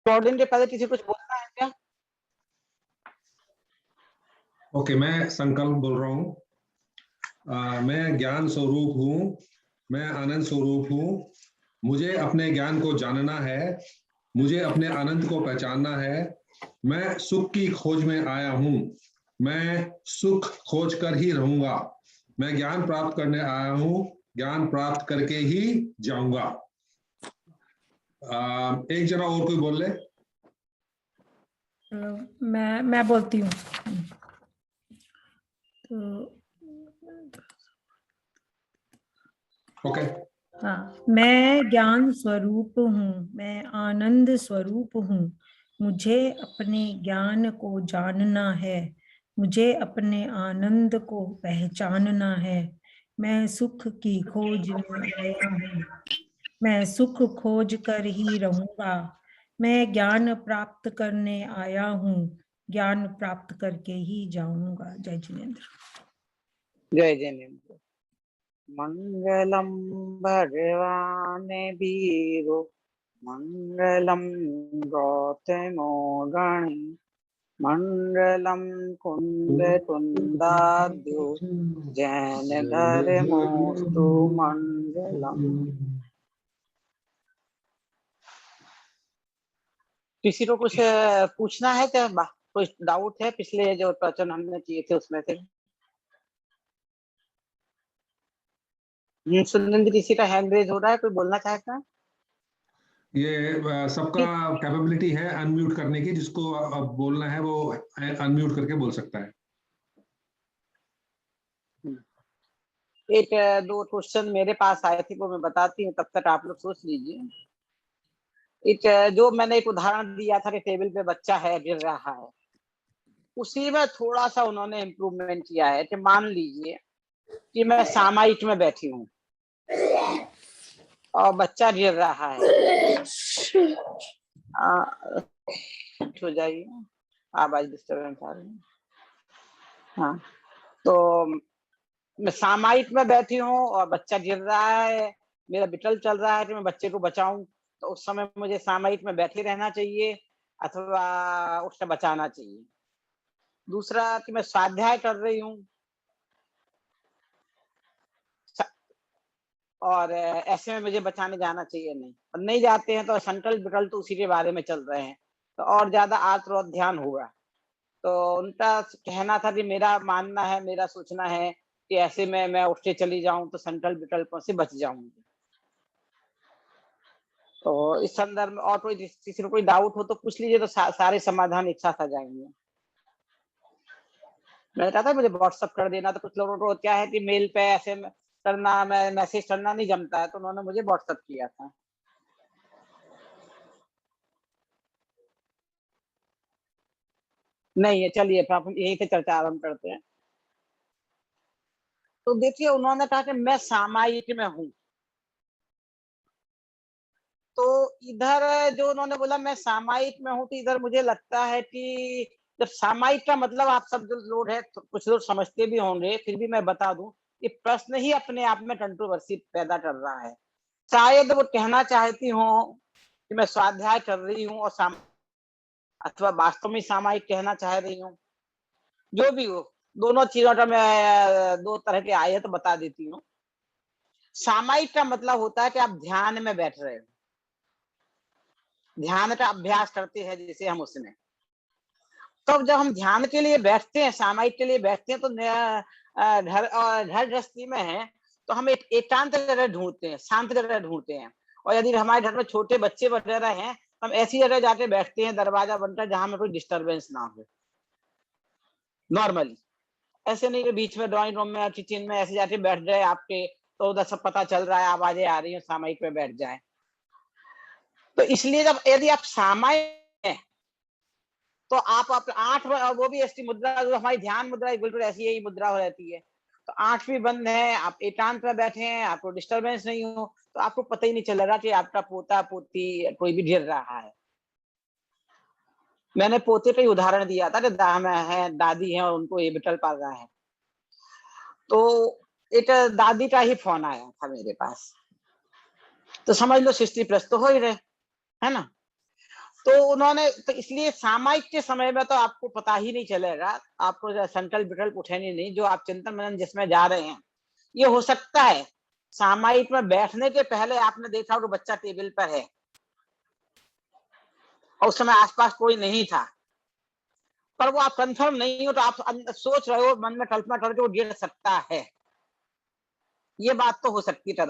प्रोडिन के पहले किसी कुछ बोलना है क्या? ओके, मैं संकल्प बोल रहा हूँ। मैं ज्ञान स्वरूप हूँ, मैं आनंद स्वरूप हूँ। मुझे अपने ज्ञान को जानना है, मुझे अपने आनंद को पहचानना है। मैं सुख की खोज में आया हूँ, मैं सुख खोज कर ही रहूंगा। मैं ज्ञान प्राप्त करने आया हूँ, ज्ञान प्राप्त करके ही जाऊंगा। एक जना और कोई बोल ले। मैं बोलती हूँ। तो ओके। हाँ, मैं ज्ञान स्वरूप हूँ, मैं आनंद स्वरूप हूँ। मुझे अपने ज्ञान को जानना है, मुझे अपने आनंद को पहचानना है। मैं सुख की खोज में आया हूँ, मैं सुख खोज कर ही रहूंगा। मैं ज्ञान प्राप्त करने आया हूँ, ज्ञान प्राप्त करके ही जाऊंगा। जय जिनेन्द्र। जय जिनेन्द्र। मंगलम भगवान वीरो, मंगलम गौतमो गणी, मंगलम कुंद कुंदाद्यो, जैन धर्मोस्तु मंगलम। किसी को कुछ पूछना है क्या? कोई डाउट है पिछले जो प्रवचन हमने किए थे उसमें से? सुनिंद्र, किसी का हैंड रेज हो रहा है, कोई बोलना चाहता है? ये सबका कैपेबिलिटी है अनम्यूट करने की, जिसको अब बोलना है वो अनम्यूट करके बोल सकता है। एक दो क्वेश्चन मेरे पास आए थे, वो मैं बताती हूँ, तब तक आप लोग सोच लीजिए। एक जो मैंने एक उदाहरण दिया था कि टेबल पे बच्चा है, गिर रहा है, उसी में थोड़ा सा उन्होंने इम्प्रूवमेंट किया है कि मान लीजिए कि मैं सामायिक में बैठी हूँ और बच्चा गिर रहा है। हो जाइए, आवाज डिस्टर्बेंस आ रही है। हाँ, तो मैं सामायिक में बैठी हूँ और बच्चा गिर रहा है, मेरा विकल्प चल रहा है कि मैं बच्चे को बचाऊं, तो उस समय मुझे सामायिक में बैठे रहना चाहिए अथवा उससे बचाना चाहिए। दूसरा कि मैं स्वाध्याय कर रही हूँ और ऐसे में मुझे बचाने जाना चाहिए नहीं, और नहीं जाते हैं तो संकल्प विकल्प तो उसी के बारे में चल रहे हैं, तो और ज्यादा आत्म ध्यान होगा। तो उनका कहना था कि मेरा मानना है, मेरा सोचना है कि ऐसे में मैं उठ के चली जाऊं तो संकल्प विकल्पों से बच जाऊंगी। तो इस संदर्भ में और कोई किसी को कोई डाउट हो तो पूछ लीजिए, तो सारे समाधान एक साथ आ जाएंगे। मैंने कहा था मुझे व्हाट्सअप कर देना, तो कुछ लोगों को क्या है कि मेल पे ऐसे करना, मैं मैसेज करना नहीं जमता है, तो उन्होंने मुझे व्हाट्सअप किया था। नहीं है, चलिए आप यही से चर्चा आरंभ करते हैं। तो देखिए, उन्होंने कहा कि मैं सामायिक में हूँ, तो इधर जो उन्होंने बोला मैं सामायिक में हूँ, तो इधर मुझे लगता है कि जब सामायिक का मतलब आप सब जो लोग है, तो कुछ लोग समझते भी होंगे, फिर भी मैं बता दूं कि प्रश्न ही अपने आप में कंट्रोवर्सी पैदा कर रहा है। शायद वो कहना चाहती हो कि मैं स्वाध्याय कर रही हूँ और अथवा वास्तव में सामायिक कहना चाह रही हूँ, जो भी हो, दोनों चीजों का मैं दो तरह के आए तो बता देती हूँ। सामायिक का मतलब होता है कि आप ध्यान में बैठ रहे हो, ध्यान का अभ्यास करते हैं जैसे हम उसमें। तब जब हम ध्यान के लिए बैठते हैं, सामायिक के लिए बैठते हैं, तो घर गृहस्थी में है तो हम एक एकांत जगह ढूंढते हैं, शांत जगह ढूंढते हैं। और यदि हमारे घर में छोटे बच्चे वगैरह हैं, हम ऐसी जगह जाके बैठते हैं, दरवाजा बंद कर, जहां में कोई डिस्टरबेंस ना हो। नॉर्मली ऐसे नहीं कि बीच में ड्राइंग रूम में, किचन में ऐसे जाके बैठ जाए आपके, तो उधर सब पता चल रहा है, आवाजें आ रही है, सामायिक में बैठ जाए। तो इसलिए जब यदि आप सामायिक है, तो आप आंख, वो भी ऐसी मुद्रा जो हमारी ध्यान मुद्रा है, बिल्कुल ऐसी ही मुद्रा हो रहती है। तो आंख भी बंद है, आप एकांत में बैठे हैं, आपको डिस्टरबेंस नहीं हो, तो आपको पता ही नहीं चलेगा कि आपका पोता पोती कोई भी गिर रहा है। मैंने पोते का ही उदाहरण दिया था कि दादी है और उनको ये विकल्प आ रहा है। तो एक दादी का ही फोन आया था मेरे पास, तो समझ लो 60+ तो हो ही रहे, है ना। तो उन्होंने तो इसलिए सामायिक के समय में तो आपको पता ही नहीं चलेगा, आपको संकल्प विकल्प उठेंगे नहीं, जो आप चिंतन मनन जिसमें जा रहे हैं। ये हो सकता है सामायिक में बैठने के पहले आपने देखा हो कि बच्चा टेबल पर है और उस समय आसपास कोई नहीं था, पर वो आप कंफर्म नहीं हो तो आप सोच रहे हो, मन में कल्पना करके वो गिर सकता है, ये बात तो हो सकती है।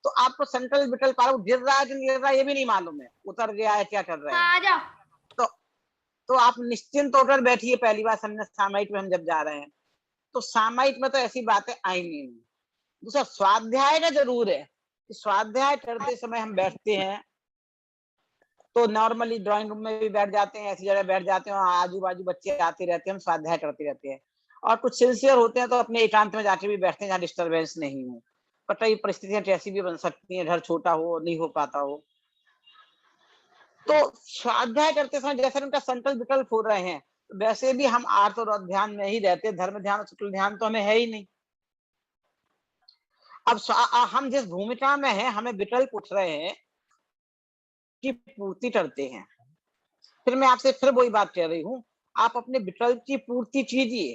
तो आपको संकल्प विकल्प गिर रहा है कि नहीं गिर रहा है ये भी नहीं मालूम है, उतर गया है क्या कर रहे हैं। तो तो आप निश्चिंत होकर बैठिए। पहली बार समझे सामायिक में हम जब जा रहे हैं तो सामायिक में तो ऐसी बातें आएंगी नहीं। दूसरा स्वाध्याय का जरूर है, स्वाध्याय करते समय हम बैठते हैं तो नॉर्मली ड्राइंग रूम में भी बैठ जाते हैं, ऐसी जगह बैठ जाते हैं, आजू बाजू बच्चे आते रहते हैं, हम स्वाध्याय करते रहते हैं। और कुछ सिंसियर होते हैं तो अपने एकांत में जाके भी बैठते हैं जहाँ डिस्टर्बेंस नहीं हो। पर कई परिस्थितियां ऐसी भी बन सकती हैं, घर छोटा हो, नहीं हो पाता हो। तो स्वाध्याय करते समय जैसे उनका संकल्प विकल्प हो रहे हैं, वैसे भी हम आर्त और ध्यान में ही रहते हैं, धर्म ध्यान और शुक्ल ध्यान तो हमें है ही नहीं। अब हम जिस भूमिका में हैं, हमें विकल्प उठ रहे हैं की पूर्ति करते हैं। फिर मैं आपसे फिर वही बात कह रही हूँ, आप अपने विकल्प की पूर्ति कीजिए,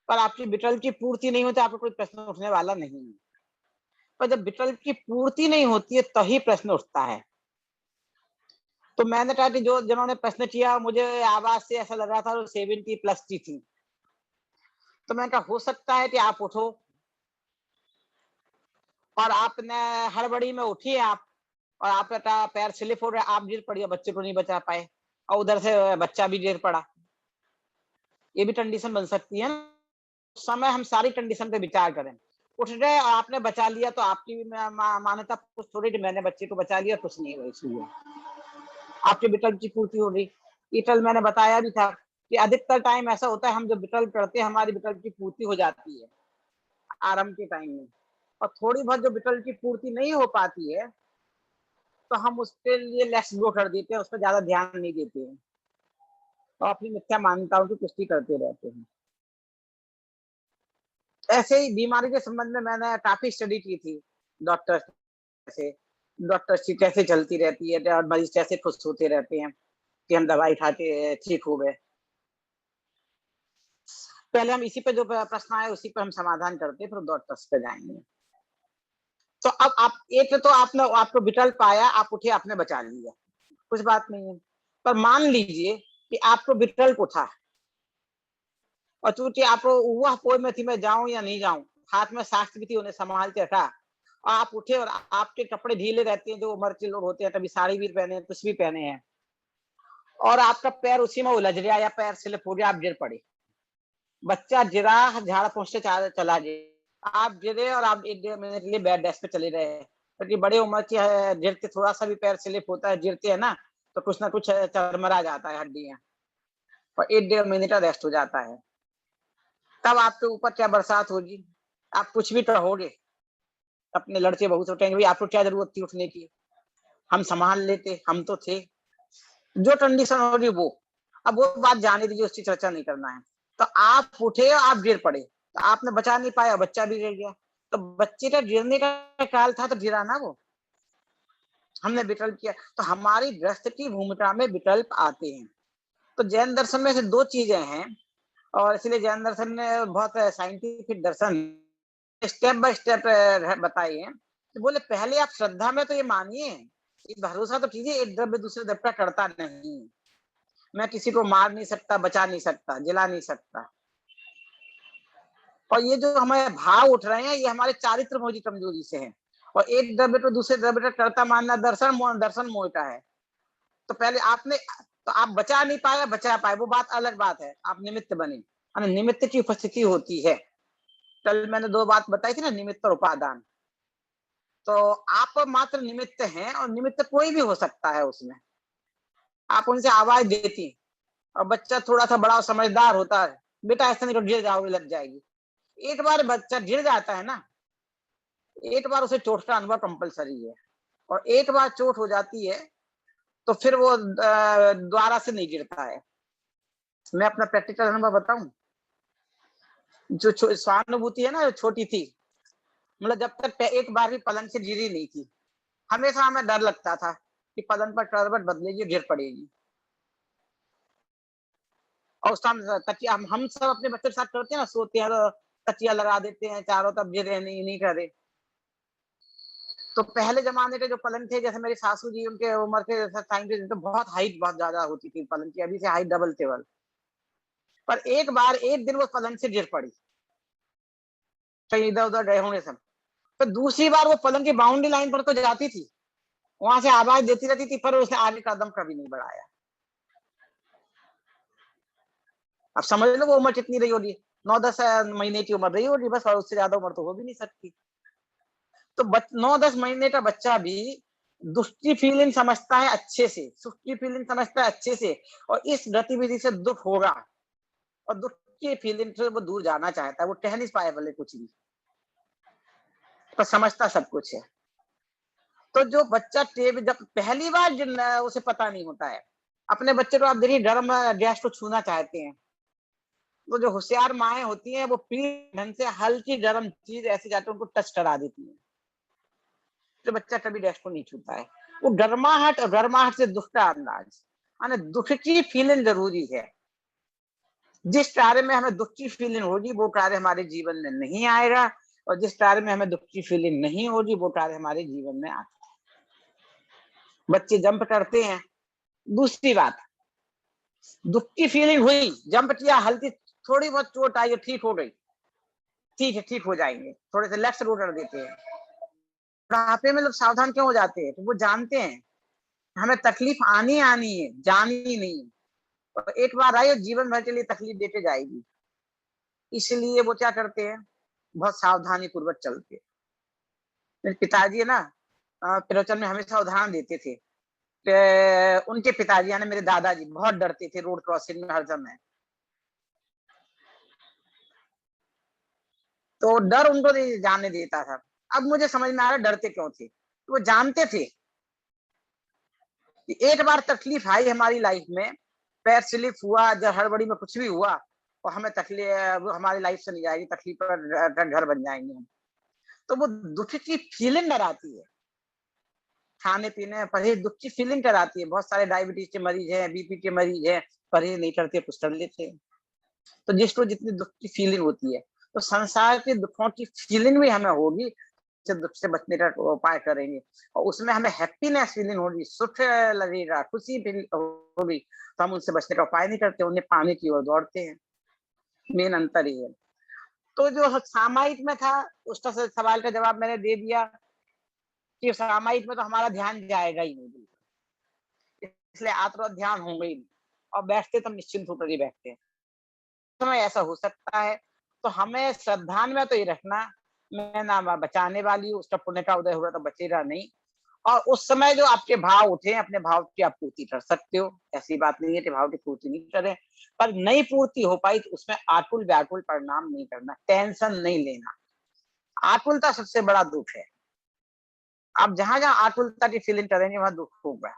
पर आपकी विकल्प की पूर्ति नहीं होती, आपको कोई प्रश्न उठने वाला नहीं है। पर जब विकल्प की पूर्ति नहीं होती है तभी प्रश्न उठता है। तो मैंने कहा कि जो जिन्होंने प्रश्न किया, मुझे आवाज से ऐसा लग रहा था वो 70+ की थी। तो मैंने कहा हो सकता है कि आप उठो, और आपने हड़बड़ी में उठी आप, और आपका पैर स्लिप हो गया, आप गिर पड़ी, बच्चे को नहीं बचा पाए, और उधर से बच्चा भी गिर पड़ा। ये भी कंडीशन बन सकती है ना। उस समय हम सारी कंडीशन पे विचार करें। उठ गए और आपने बचा लिया तो आपकी भी मान्यता कुछ थोड़ी कि मैंने बच्चे को बचा लिया, कुछ नहीं हुआ, इसलिए आपके विकल्प की पूर्ति हो गई। ये कल मैंने बताया भी था कि अधिकतर टाइम ऐसा होता है, हम जब विकल्प करते हैं हमारी विकल्प की पूर्ति हो जाती है आरंभ के टाइम में, और थोड़ी बहुत जो विकल्प की पूर्ति नहीं हो पाती है तो हम उसके लिए लेट्स गो कर देते हैं, उस पर ज्यादा ध्यान नहीं देते हैं और अपनी मिथ्या मान्यताओं की पुष्टि करते रहते हैं। ऐसे ही बीमारी के संबंध में मैंने काफी स्टडी की थी, डॉक्टर से, डॉक्टर की कैसे चलती रहती है और मरीज कैसे खुश होते रहते हैं कि हम दवाई खा के ठीक हो गए। पहले हम इसी पे जो प्रश्न आए उसी पे हम समाधान करते हैं, फिर डॉक्टर्स पे जाएंगे। तो अब आप एक तो आपने आपको विकल्प आया, आप उठे, आपने बचा लिया, कुछ बात नहीं है। पर मान लीजिए कि आपको विकल्प उठा और चूंकि आपको वह पोय में थी मैं जाऊं या नहीं जाऊं, हाथ में शास्त्र भी थी, उन्हें संभाल के रखा, और आप उठे और आपके कपड़े ढीले रहते हैं, जो उम्र के लोग होते हैं, कभी साड़ी भी पहने हैं, कुछ भी पहने हैं, और आपका पैर उसी में उलझ गया या पैर स्लिप हो गया, आप गिर पड़े, बच्चा गिरा, झाड़ा पहुंचते चला गया, आप गिरे और आप 1-1.5 मिनट के लिए बेड रेस्ट पे चले रहे, क्योंकि बड़े उम्र के गिरते थोड़ा सा भी पैर स्लिप होता है, गिरते हैं ना, तो कुछ ना कुछ चरमरा जाता है हड्डियां, और 1-1.5 मिनट का रेस्ट हो जाता है। तब आपके ऊपर क्या बरसात होगी, आप कुछ भी कहोगे, अपने लड़के बहू से कहेंगे भाई आपको क्या जरूरत थी उठने की, हम संभाल लेते, हम तो थे, जो कंडीशन हो रही वो। अब वो बात जाने दीजिए, उसकी चर्चा नहीं करना है। तो आप उठे और आप गिर पड़े, तो आपने बचा नहीं पाया, बच्चा भी गिर गया, तो बच्चे का गिरने का काल था तो गिरा ना वो, हमने विकल्प किया। तो हमारी ग्रस्त की भूमिका में विकल्प आते हैं। तो जैन दर्शन में से 2 चीजें हैं, और इसलिए जैन दर्शन ने बहुत scientific Darshan step by step बताई है। तो बोले पहले आप श्रद्धा में तो ये मानिए, भरोसा तो कीजिए, एक द्रव्य दूसरे द्रव्य का करता नहीं, मैं किसी को मार नहीं सकता, बचा नहीं सकता, जिला नहीं सकता। और ये जो हमारे भाव उठ रहे हैं ये हमारे चारित्र मोह की कमजोरी से है, और एक द्रव्य को दूसरे द्रव्य का कर्ता मानना दर्शन मोह का है। तो पहले आपने, तो आप बचा नहीं पाया, बचा पाए, वो बात अलग बात है, आप निमित्त बने, निमित्त की उपस्थिति होती है। कल मैंने 2 बात बताई थी ना, निमित्त और उपादान। तो आप मात्र निमित्त हैं, और निमित्त कोई भी हो सकता है उसमें। आप उनसे आवाज देती, और बच्चा थोड़ा सा बड़ा समझदार होता है, बेटा ऐसा नहीं, गिर जाओगे, लग जाएगी। एक बार बच्चा गिर जाता है ना, एक बार उसे चोट का अनुभव कंपलसरी है, और एक बार चोट हो जाती है तो फिर वो दोबारा से नहीं गिरता है। मैं अपना प्रैक्टिकल अनुभव बताऊं, जो सहानुभूति है ना, जो छोटी थी, मतलब जब तक एक बार भी पलंग से गिरी नहीं थी, हमेशा हमें डर लगता था कि पलंग पर करवट बदलेगी, गिर पड़ेगी। और उस टाइम तकिया हम सब अपने बच्चों के साथ करते हैं ना, सोते हैं तो तकिया लगा देते हैं चारों तरफ, गिरे नहीं करे। तो पहले जमाने के जो पलंग थे, जैसे मेरी सासू जी उनके उम्र के टाइम पे, तो बहुत हाइट बहुत ज्यादा होती थी पलंग की, अभी से हाइट डबल टेबल। पर एक बार एक दिन वो पलंग से गिर पड़ी, कहीं इधर उधर गए होंगे सब। तो दूसरी बार वो पलंग की बाउंड्री लाइन पर तो जाती थी, वहां से आवाज देती रहती थी, पर उसने आगे कदम कभी नहीं बढ़ाया। अब समझ लो वो उम्र कितनी रही होगी, 9-10 महीने की उम्र रही होगी बस, और उससे ज्यादा उम्र तो हो भी नहीं सकती। तो 9-10 महीने का बच्चा भी दुख की फीलिंग समझता है अच्छे से, सुख की फीलिंग समझता है अच्छे से, और इस गतिविधि से दुख होगा और दुख की फीलिंग से वो दूर जाना चाहता है। वो कह नहीं पाए भले कुछ भी, पर समझता सब कुछ है। तो जो बच्चा जब पहली बार उसे पता नहीं होता है, अपने बच्चे को आप देखिए गर्म गैस को छूना चाहते हैं, तो जो होशियार माएं होती हैं वो पीठ ढंग से हल्की गर्म चीज ऐसे जाकर उनको टच करा देती है, तो बच्चा कभी गैस को नहीं छूता है। वो गर्माहट और गर्माहट से दुख का अंदाज, माने दुख की फीलिंग जरूरी है। जिस कार्य में हमें दुख की फीलिंग होगी वो कार्य हमारे जीवन में नहीं आएगा, और जिस कार्य में हमें दुख की फीलिंग नहीं होगी वो कार्य हमारे जीवन में आता है। बच्चे जंप करते हैं, दूसरी बात, दुख की फीलिंग हुई, जंप किया, हल्की थोड़ी बहुत चोट आई, ठीक हो गई, ठीक है ठीक हो जाएंगे, थोड़े से लेफ्ट रोड कर देते हैं। बुढ़ापे में लोग सावधान क्यों हो जाते हैं? तो वो जानते हैं हमें तकलीफ आनी आनी है, जानी नहीं है, और एक बार आई और जीवन भर के लिए तकलीफ देते जाएगी। इसलिए वो क्या करते हैं, बहुत सावधानी पूर्वक चलते हैं। मेरे पिताजी है ना, प्रवचन में हमेशा उदाहरण देते थे कि उनके पिताजी यानी मेरे दादाजी बहुत डरते थे रोड क्रॉसिंग में हर समय। तो डर उनको नहीं जाने देता था। अब मुझे समझ में आ रहा डरते क्यों थे, तो वो जानते थे कि एक बार तकलीफ आई हमारी लाइफ में, पैर स्लिप हुआ, जब हड़बड़ी में कुछ भी हुआ, और हमें तकलीफ वो हमारी लाइफ से नहीं जाएगी, तकलीफ पर घर बन जाएंगे हम। तो वो दुख की फीलिंग डराती है, खाने पीने परहेज दुख की फीलिंग कराती है। बहुत सारे डायबिटीज के मरीज हैं, बीपी के मरीज हैं, परहेज नहीं करते, कुछ कर लेते हैं। तो जिसको जितनी दुख की फीलिंग होती है, तो संसार के दुखों की फीलिंग भी हमें होगी, दुख से बचने का उपाय करेंगे, और उसमें हमें हैप्पीनेस फीलिंग होगी, सुख लगेगा, खुशी होगी, तो हम उनसे बचने का उपाय नहीं करते, उन्हें पाने की ओर दौड़ते हैं। मेन अंतर ये है। तो जो सामायिक में था, उसका सवाल का जवाब मैंने दे दिया कि सामायिक में तो हमारा ध्यान जाएगा ही नहीं, इसलिए आत्म ध्यान होगा ही नहीं, और बैठते तो हम निश्चिंत होकर ही बैठते हैं। समय ऐसा हो सकता है, तो हमें सावधान में तो ये रखना, मैं ना बचाने वाली हूँ, उसका पुण्य का उदय हुआ तो बचेगा नहीं। और उस समय जो आपके भाव उठे, अपने भाव की आप पूर्ति कर सकते हो, ऐसी बात नहीं है कि भाव की पूर्ति नहीं करें, पर नहीं पूर्ति हो पाई तो उसमें आकुल व्याकुल परिणाम नहीं करना, टेंशन नहीं लेना। आकुलता सबसे बड़ा दुख है। आप जहां जहां आकुलता की फीलिंग करेंगे वहां दुख होगा।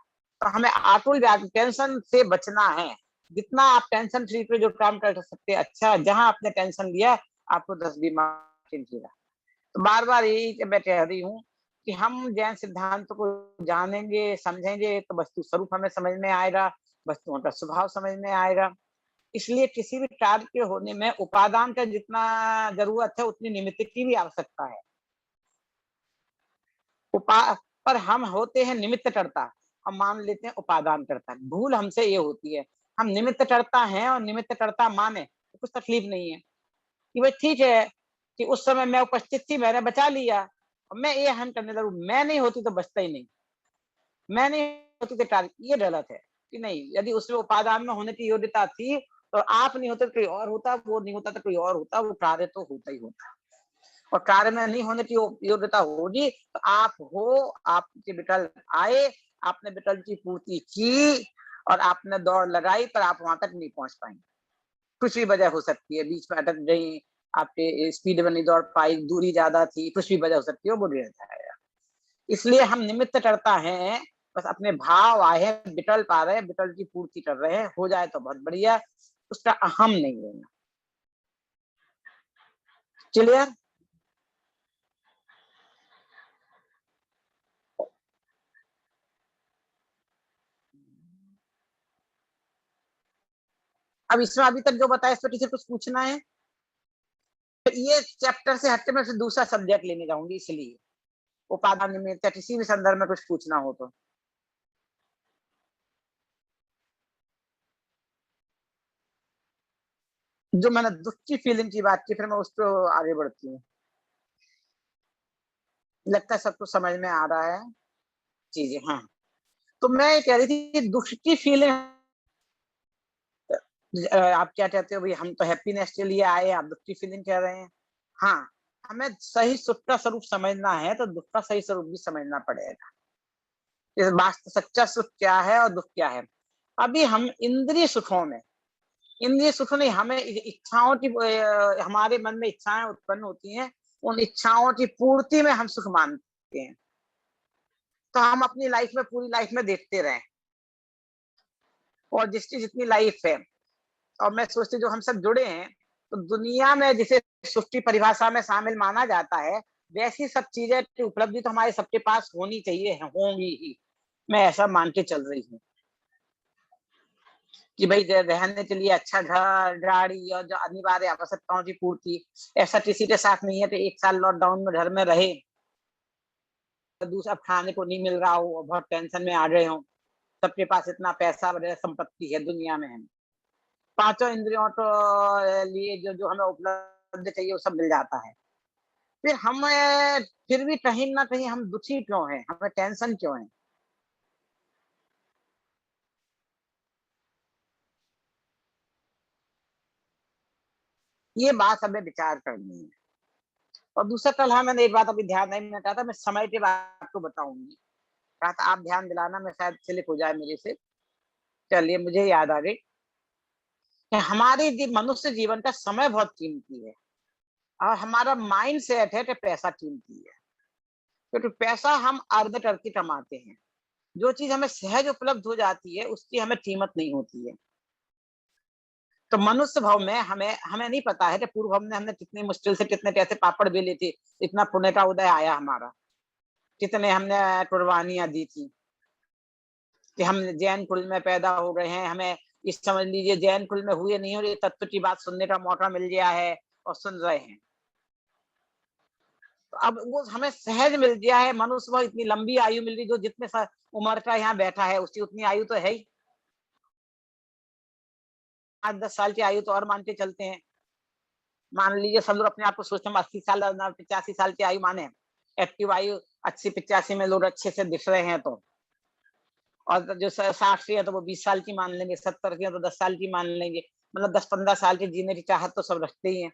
तो हमें आकुल व्याकुल टेंशन से बचना है। जितना आप टेंशन फ्री पे जो काम कर सकते हैं अच्छा, जहां आपने टेंशन लिया आपको 10 बीमार किया। तो बार बार यही मैं कह रही हूँ कि हम जैन सिद्धांत को जानेंगे समझेंगे तो वस्तु स्वरूप हमें समझ में आएगा, वस्तुओं का स्वभाव समझ में आएगा। इसलिए किसी भी कार्य के होने में उपादान का जितना जरूरत है उतनी निमित्त की भी आवश्यकता है। उपा पर हम होते हैं निमित्त करता, हम मान लेते हैं उपादान करता। भूल हमसे ये होती है, हम निमित्त करता हैं और निमित्त करता माने तो कुछ तकलीफ नहीं है कि भाई ठीक है कि उस समय मैं उपस्थित थी, मैंने बचा लिया, और मैं ये हन करने लगूं, मैं नहीं होती तो बचता ही नहीं, मैं नहीं होती तो कार्य, ये गलत है कि नहीं। यदि उसमें उपादान में होने की योग्यता थी तो आप नहीं होते तो कोई और होता, वो नहीं होता तो कोई और होता, वो कार्य तो होता ही होता। और कार्य में नहीं होने की योग्यता होगी तो आप हो, आपके विकल्प आए, आपने विकल्प की पूर्ति की और आपने दौड़ लगाई, पर आप वहां तक नहीं पहुंच पाएंगे। कुछ भी वजह हो सकती है, बीच में अटक गई, आपके स्पीड में नहीं दौड़ पाई, दूरी ज्यादा थी, कुछ भी वजह हो सकती है, वो गिर जाएगा। इसलिए हम निमित्त करता है, बस अपने भाव आए हैं, विकल्प आ रहे हैं, विकल्प की पूर्ति कर रहे हैं, हो जाए तो बहुत बढ़िया, उसका अहम नहीं लेना। क्लियर? अब इसमें अभी तक जो बताया इस पर टीचर कुछ पूछना है? तो ये चैप्टर से हटके मैं फिर दूसरा सब्जेक्ट लेने जाऊंगी, इसलिए उपादान में किसी भी संदर्भ में कुछ पूछना हो तो। जो मैंने दुख की फीलिंग की बात की, फिर मैं उस पर आगे बढ़ती हूँ। लगता है सबको समझ में आ रहा है चीजें। हाँ, तो मैं ये कह रही थी कि दुख की फीलिंग, आप क्या कहते हो भाई, हम तो हैप्पीनेस के लिए आए, आप दुख की फीलिंग कह रहे हैं। हाँ, हमें सही सुख का स्वरूप समझना है तो दुख का सही स्वरूप भी समझना पड़ेगा। इस वास्तव सच्चा सुख क्या है और दुख क्या है। अभी हम इंद्रिय सुखों में, इंद्रिय सुख नहीं, हमें इच्छाओं की, हमारे मन में इच्छाएं उत्पन्न होती हैं, उन इच्छाओं की पूर्ति में हम सुख मानते हैं। तो हम अपनी लाइफ में, पूरी लाइफ में देखते रहे, और जिसकी जितनी लाइफ है, और मैं सोचती जो हम सब जुड़े हैं, तो दुनिया में जिसे सुख की परिभाषा में शामिल माना जाता है, वैसी सब चीजें की उपलब्धि तो हमारे सबके पास होनी चाहिए, होंगी ही। मैं ऐसा मान के चल रही हूँ कि भाई रहने के लिए अच्छा घर, गाड़ी और जो अनिवार्य आवश्यकताओं की पूर्ति, ऐसा किसी के साथ नहीं है कि 1 साल लॉकडाउन में घर में रहे, दूसरा खाने को नहीं मिल रहा हो और बहुत टेंशन में आ गए हो। सबके पास इतना पैसा वगैरह संपत्ति है दुनिया में, है पांचों इंद्रियों को लिए जो जो हमें उपलब्ध चाहिए वो सब मिल जाता है। फिर हम फिर भी कहीं ना कहीं हम दुखी क्यों हैं, हमें टेंशन क्यों है? ये बात हमें विचार करनी है। और दूसरा, कल हाँ मैंने एक बात अभी ध्यान नहीं, मैं कहा था मैं समय के बात को बताऊंगी, कहा था आप ध्यान दिलाना, मैं शायद स्लिप हो जाए मेरे से। चलिए, मुझे याद आ गई कि हमारे मनुष्य जीवन का समय बहुत कीमती है, और हमारा माइंड सेट है कि पैसा कीमती है, क्योंकि पैसा हम अर्न करके कमाते हैं। जो चीज हमें सहज उपलब्ध हो जाती है उसकी हमें कीमत नहीं होती है। तो मनुष्य भाव में हमें हमें नहीं पता है कि पूर्व भाव में हमने कितनी मुश्किल से कितने कैसे पापड़ बेले थे, इतना पुण्य का उदय आया हमारा, कितने हमने कुर्बानियां दी थी कि हम जैन कुल में पैदा हो गए हैं। हमें इस समझ लीजिए जैन कुल में हुए नहीं, और ये तत्व की बात सुनने का मौका मिल गया है और सुन रहे हैं। तो अब वो हमें सहज मिल गया है, मनुष्य भाव इतनी लंबी आयु मिल रही, जो जितने उम्र का यहाँ बैठा है उसकी उतनी आयु तो है ही। 8-10 साल की आयु तो और मान के चलते हैं। मान लीजिए सब लोग अपने आप को सोचते हैं 80 साल 85 साल की आयु माने, एक्टिव आयु 80-85 में लोग अच्छे से दिख रहे हैं तो। और जो 60 की है तो वो 20 साल की मान लेंगे, 70 की है तो 10 साल की मान लेंगे। मतलब 10-15 साल के जीने की चाहत तो सब रखते ही हैं,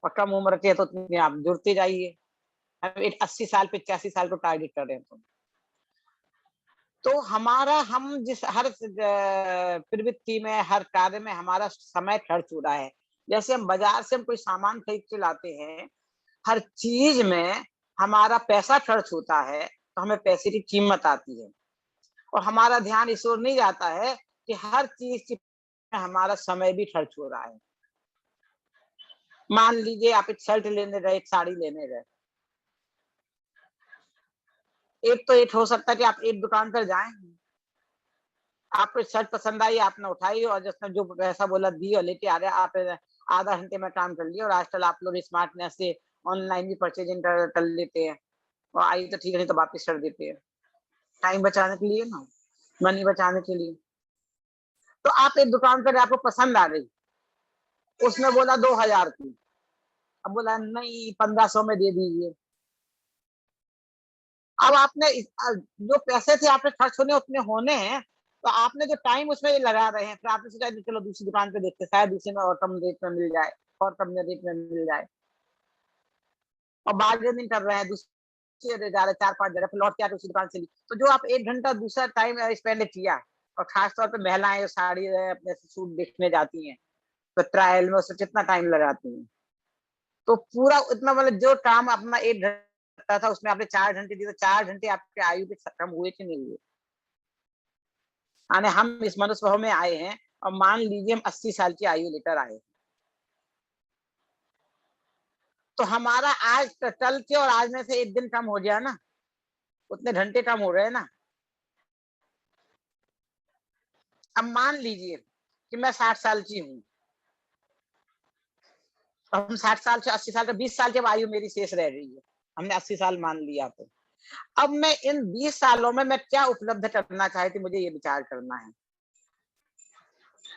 और कम उम्र के तो आप जुड़ते जाइए। हम 80 साल 85 साल को टारगेट कर रहे हैं तो हमारा, हम जिस हर प्रवृत्ति में, हर कार्य में हमारा समय खर्च हो रहा है। जैसे हम बाजार से हम कोई सामान खरीद के लाते हैं, हर चीज में हमारा पैसा खर्च होता है, तो हमें पैसे की कीमत आती है। और हमारा ध्यान इस ओर नहीं जाता है कि हर चीज की हमारा समय भी खर्च हो रहा है। मान लीजिए आप एक शर्ट लेने गए, एक साड़ी लेने गए, एक तो एक हो सकता है कि आप एक दुकान पर जाएं, आपको शर्ट पसंद आई, आपने उठाई और जिसने जो पैसा बोला दी और लेके आ गया, आप आधा घंटे में काम कर लिया। और आजकल आप लोग स्मार्टनेस से ऑनलाइन भी परचेजिंग कर लेते हैं, और आई तो ठीक है, नहीं तो वापिस कर देते हैं, टाइम बचाने के लिए ना, मनी बचाने के लिए। तो आप एक दुकान पर, आपको पसंद आ गई, उसने बोला 2000 की, अब बोला नहीं 1500 में दे दीजिए। अब आपने जो पैसे थे आपने खर्च होने उतने होने हैं, तो आपने जो टाइम उसमें लगा रहे हैं, फिर आपने सोचा चलो दूसरी दुकान पे देखते, शायद दूसरे में और कम रेट में मिल जाए, और कम रेट में मिल जाए, और बार्गेनिंग कर रहे हैं, दूसरे जा रहे 4-5 जगह, फिर लौट के आके उसी दुकान से ली। तो जो आप 1 घंटा दूसरा टाइम स्पेंड किया, और खासतौर पर महिलाएं साड़ी अपने सूट देखने जाती हैं, तो ट्रायल में उससे कितना टाइम लगाती हैं। तो पूरा इतना, मतलब जो काम अपना 1 घंटा था उसमें आपने 4 घंटे दिए, तो 4 घंटे आपके आयु के खत्म हुए कि नहीं हुए? यानी हम इस मनुष्य भाव में आए हैं, और मान लीजिए हम 80 साल की आयु लेकर आए, तो हमारा आज कल के और आज में से एक दिन कम हो गया ना, उतने घंटे कम हो रहे हैं ना। अब मान लीजिए कि मैं 60 साल की हूँ, हम 60 साल से 80 साल तक 20 साल की आयु मेरी शेष रह रही है, हमने 80 साल मान लिया। तो अब मैं इन 20 सालों में मैं क्या उपलब्ध करना चाहती, मुझे ये विचार करना है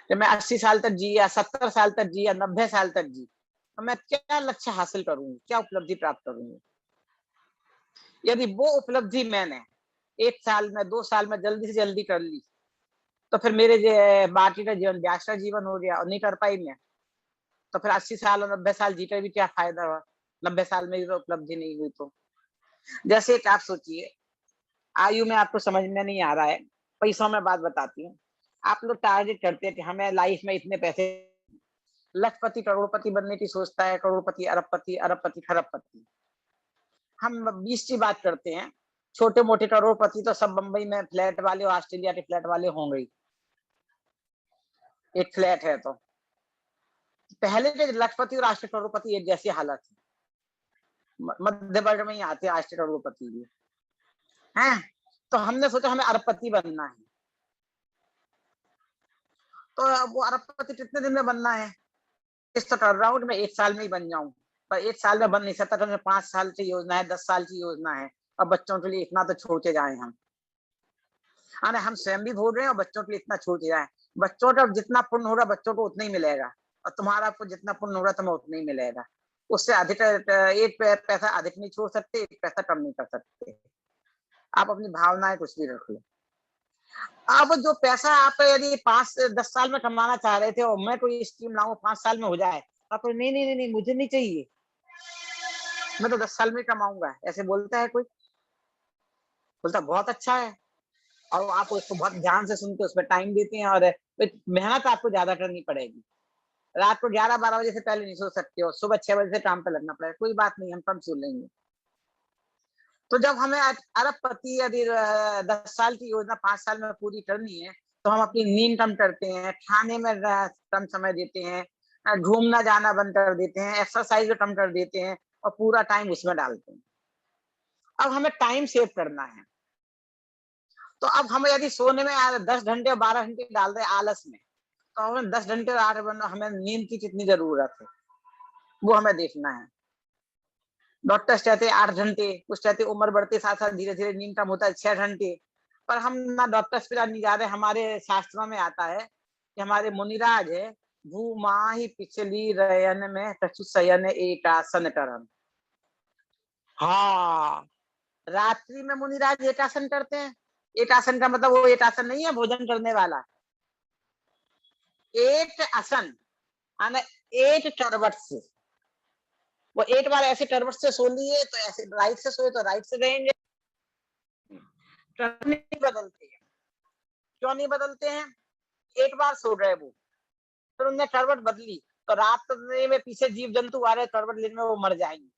कि मैं 80 साल तक जी या 70 साल तक जी या 90 साल तक जी, तो मैं क्या लक्ष्य हासिल करूंगी, क्या उपलब्धि प्राप्त करूंगी। यदि वो उपलब्धि मैंने 1 साल में 2 साल में जल्दी से जल्दी कर ली, तो फिर मेरे बाकी का जीवन व्यस्त जीवन हो गया और नहीं कर पाई मैं, तो फिर 80 साल और 90 साल जी कर भी क्या फायदा हुआ, 90 साल में तो उपलब्धि नहीं हुई। तो जैसे एक आप सोचिए, आयु में आपको समझ में नहीं आ रहा है, पैसों में बात बताती हूँ। आप लोग टारगेट करते हैं कि हमें लाइफ में इतने पैसे, लखपति करोड़पति बनने की सोचता है, करोड़पति अरबपति, अरबपति खरबपति। हम 20 की बात करते हैं, छोटे मोटे करोड़पति तो सब बंबई में फ्लैट वाले और ऑस्ट्रेलिया के फ्लैट वाले होंगे ही। एक फ्लैट है तो पहले के लखपति और राष्ट्रीय करोड़पति एक जैसी हालत है, मध्य वर्ग में ही आते हैं राष्ट्रीय करोड़पति भी हैं। तो हमने सोचा हमें अरबपति बनना है, तो वो अरबपति कितने दिन में बनना है, इस तो कर रहा हूँ कि मैं 1 साल में ही बन जाऊं, पर 1 साल में बन नहीं सकता, तो 5 साल की योजना है, 10 साल की योजना है। और बच्चों के लिए इतना तो छोड़ के जाए हम, अरे हम स्वयं भी भोग रहे हैं और बच्चों के लिए इतना छोड़ के जाए। बच्चों का जितना पुण्य होगा बच्चों को उतना ही मिलेगा, और तुम्हारा आपको जितना पुण्य होगा तुम्हें उतना ही मिलेगा। उससे अधिक एक पैसा अधिक नहीं छोड़ सकते, एक पैसा कम नहीं कर सकते। आप अपनी भावनाएं कुछ भी रख लो। अब जो पैसा आप यदि 5 से 10 साल में कमाना चाह रहे थे और मैं कोई स्कीम लाऊं 5 साल में हो जाए, आप नहीं नहीं नहीं नहीं मुझे नहीं चाहिए, मैं तो 10 साल में कमाऊंगा, ऐसे बोलता है कोई, बोलता बहुत अच्छा है। और आप उसको बहुत ध्यान से सुनते, उसमें टाइम देते हैं, और मेहनत आपको ज्यादा करनी पड़ेगी। रात को 11-12 बजे से पहले नहीं सो सकते हो, सुबह 6 बजे से काम पे लगना पड़ेगा, कोई बात नहीं, हम कम सो लेंगे। तो जब हमें अरबपति यदि 10 साल की योजना 5 साल में पूरी करनी है, तो हम अपनी नींद कम करते हैं, खाने में कम समय देते हैं, घूमना जाना बंद कर देते हैं, एक्सरसाइज कम कर देते हैं और पूरा टाइम उसमें डालते हैं। अब हमें टाइम सेव करना है, तो अब हम यदि सोने में 10 घंटे और 12 घंटे डाल रहे आलस में, तो हमें 10 घंटे और 8 घंटे हमें नींद की कितनी जरूरत है, वो हमें देखना है। डॉक्टर्स कहते हैं 8 घंटे, कुछ कहते हैं उम्र बढ़ते साथ साथ धीरे धीरे नींद कम होता है 6 घंटे। पर हम ना डॉक्टर्स पे नहीं जा रहे, हमारे शास्त्रों में आता है कि हमारे मुनिराज है, भूमाहि पिछली रयन में कछु शयन एक आसन करन। हाँ, रात्रि में मुनिराज एक आसन करते हैं। एक आसन का मतलब वो एक आसन नहीं है भोजन करने वाला, एक आसन माने एक करवट से, वो एक बार ऐसे करवट से सो लिए तो ऐसे, राइट से सोए तो राइट से रहेंगे, नहीं बदलते हैं। क्यों नहीं बदलते हैं, एक बार सो गए वो, फिर उनने करवट बदली, तो रात में पीछे जीव जंतु आ रहे करवट लेने में, वो मर जाएंगे।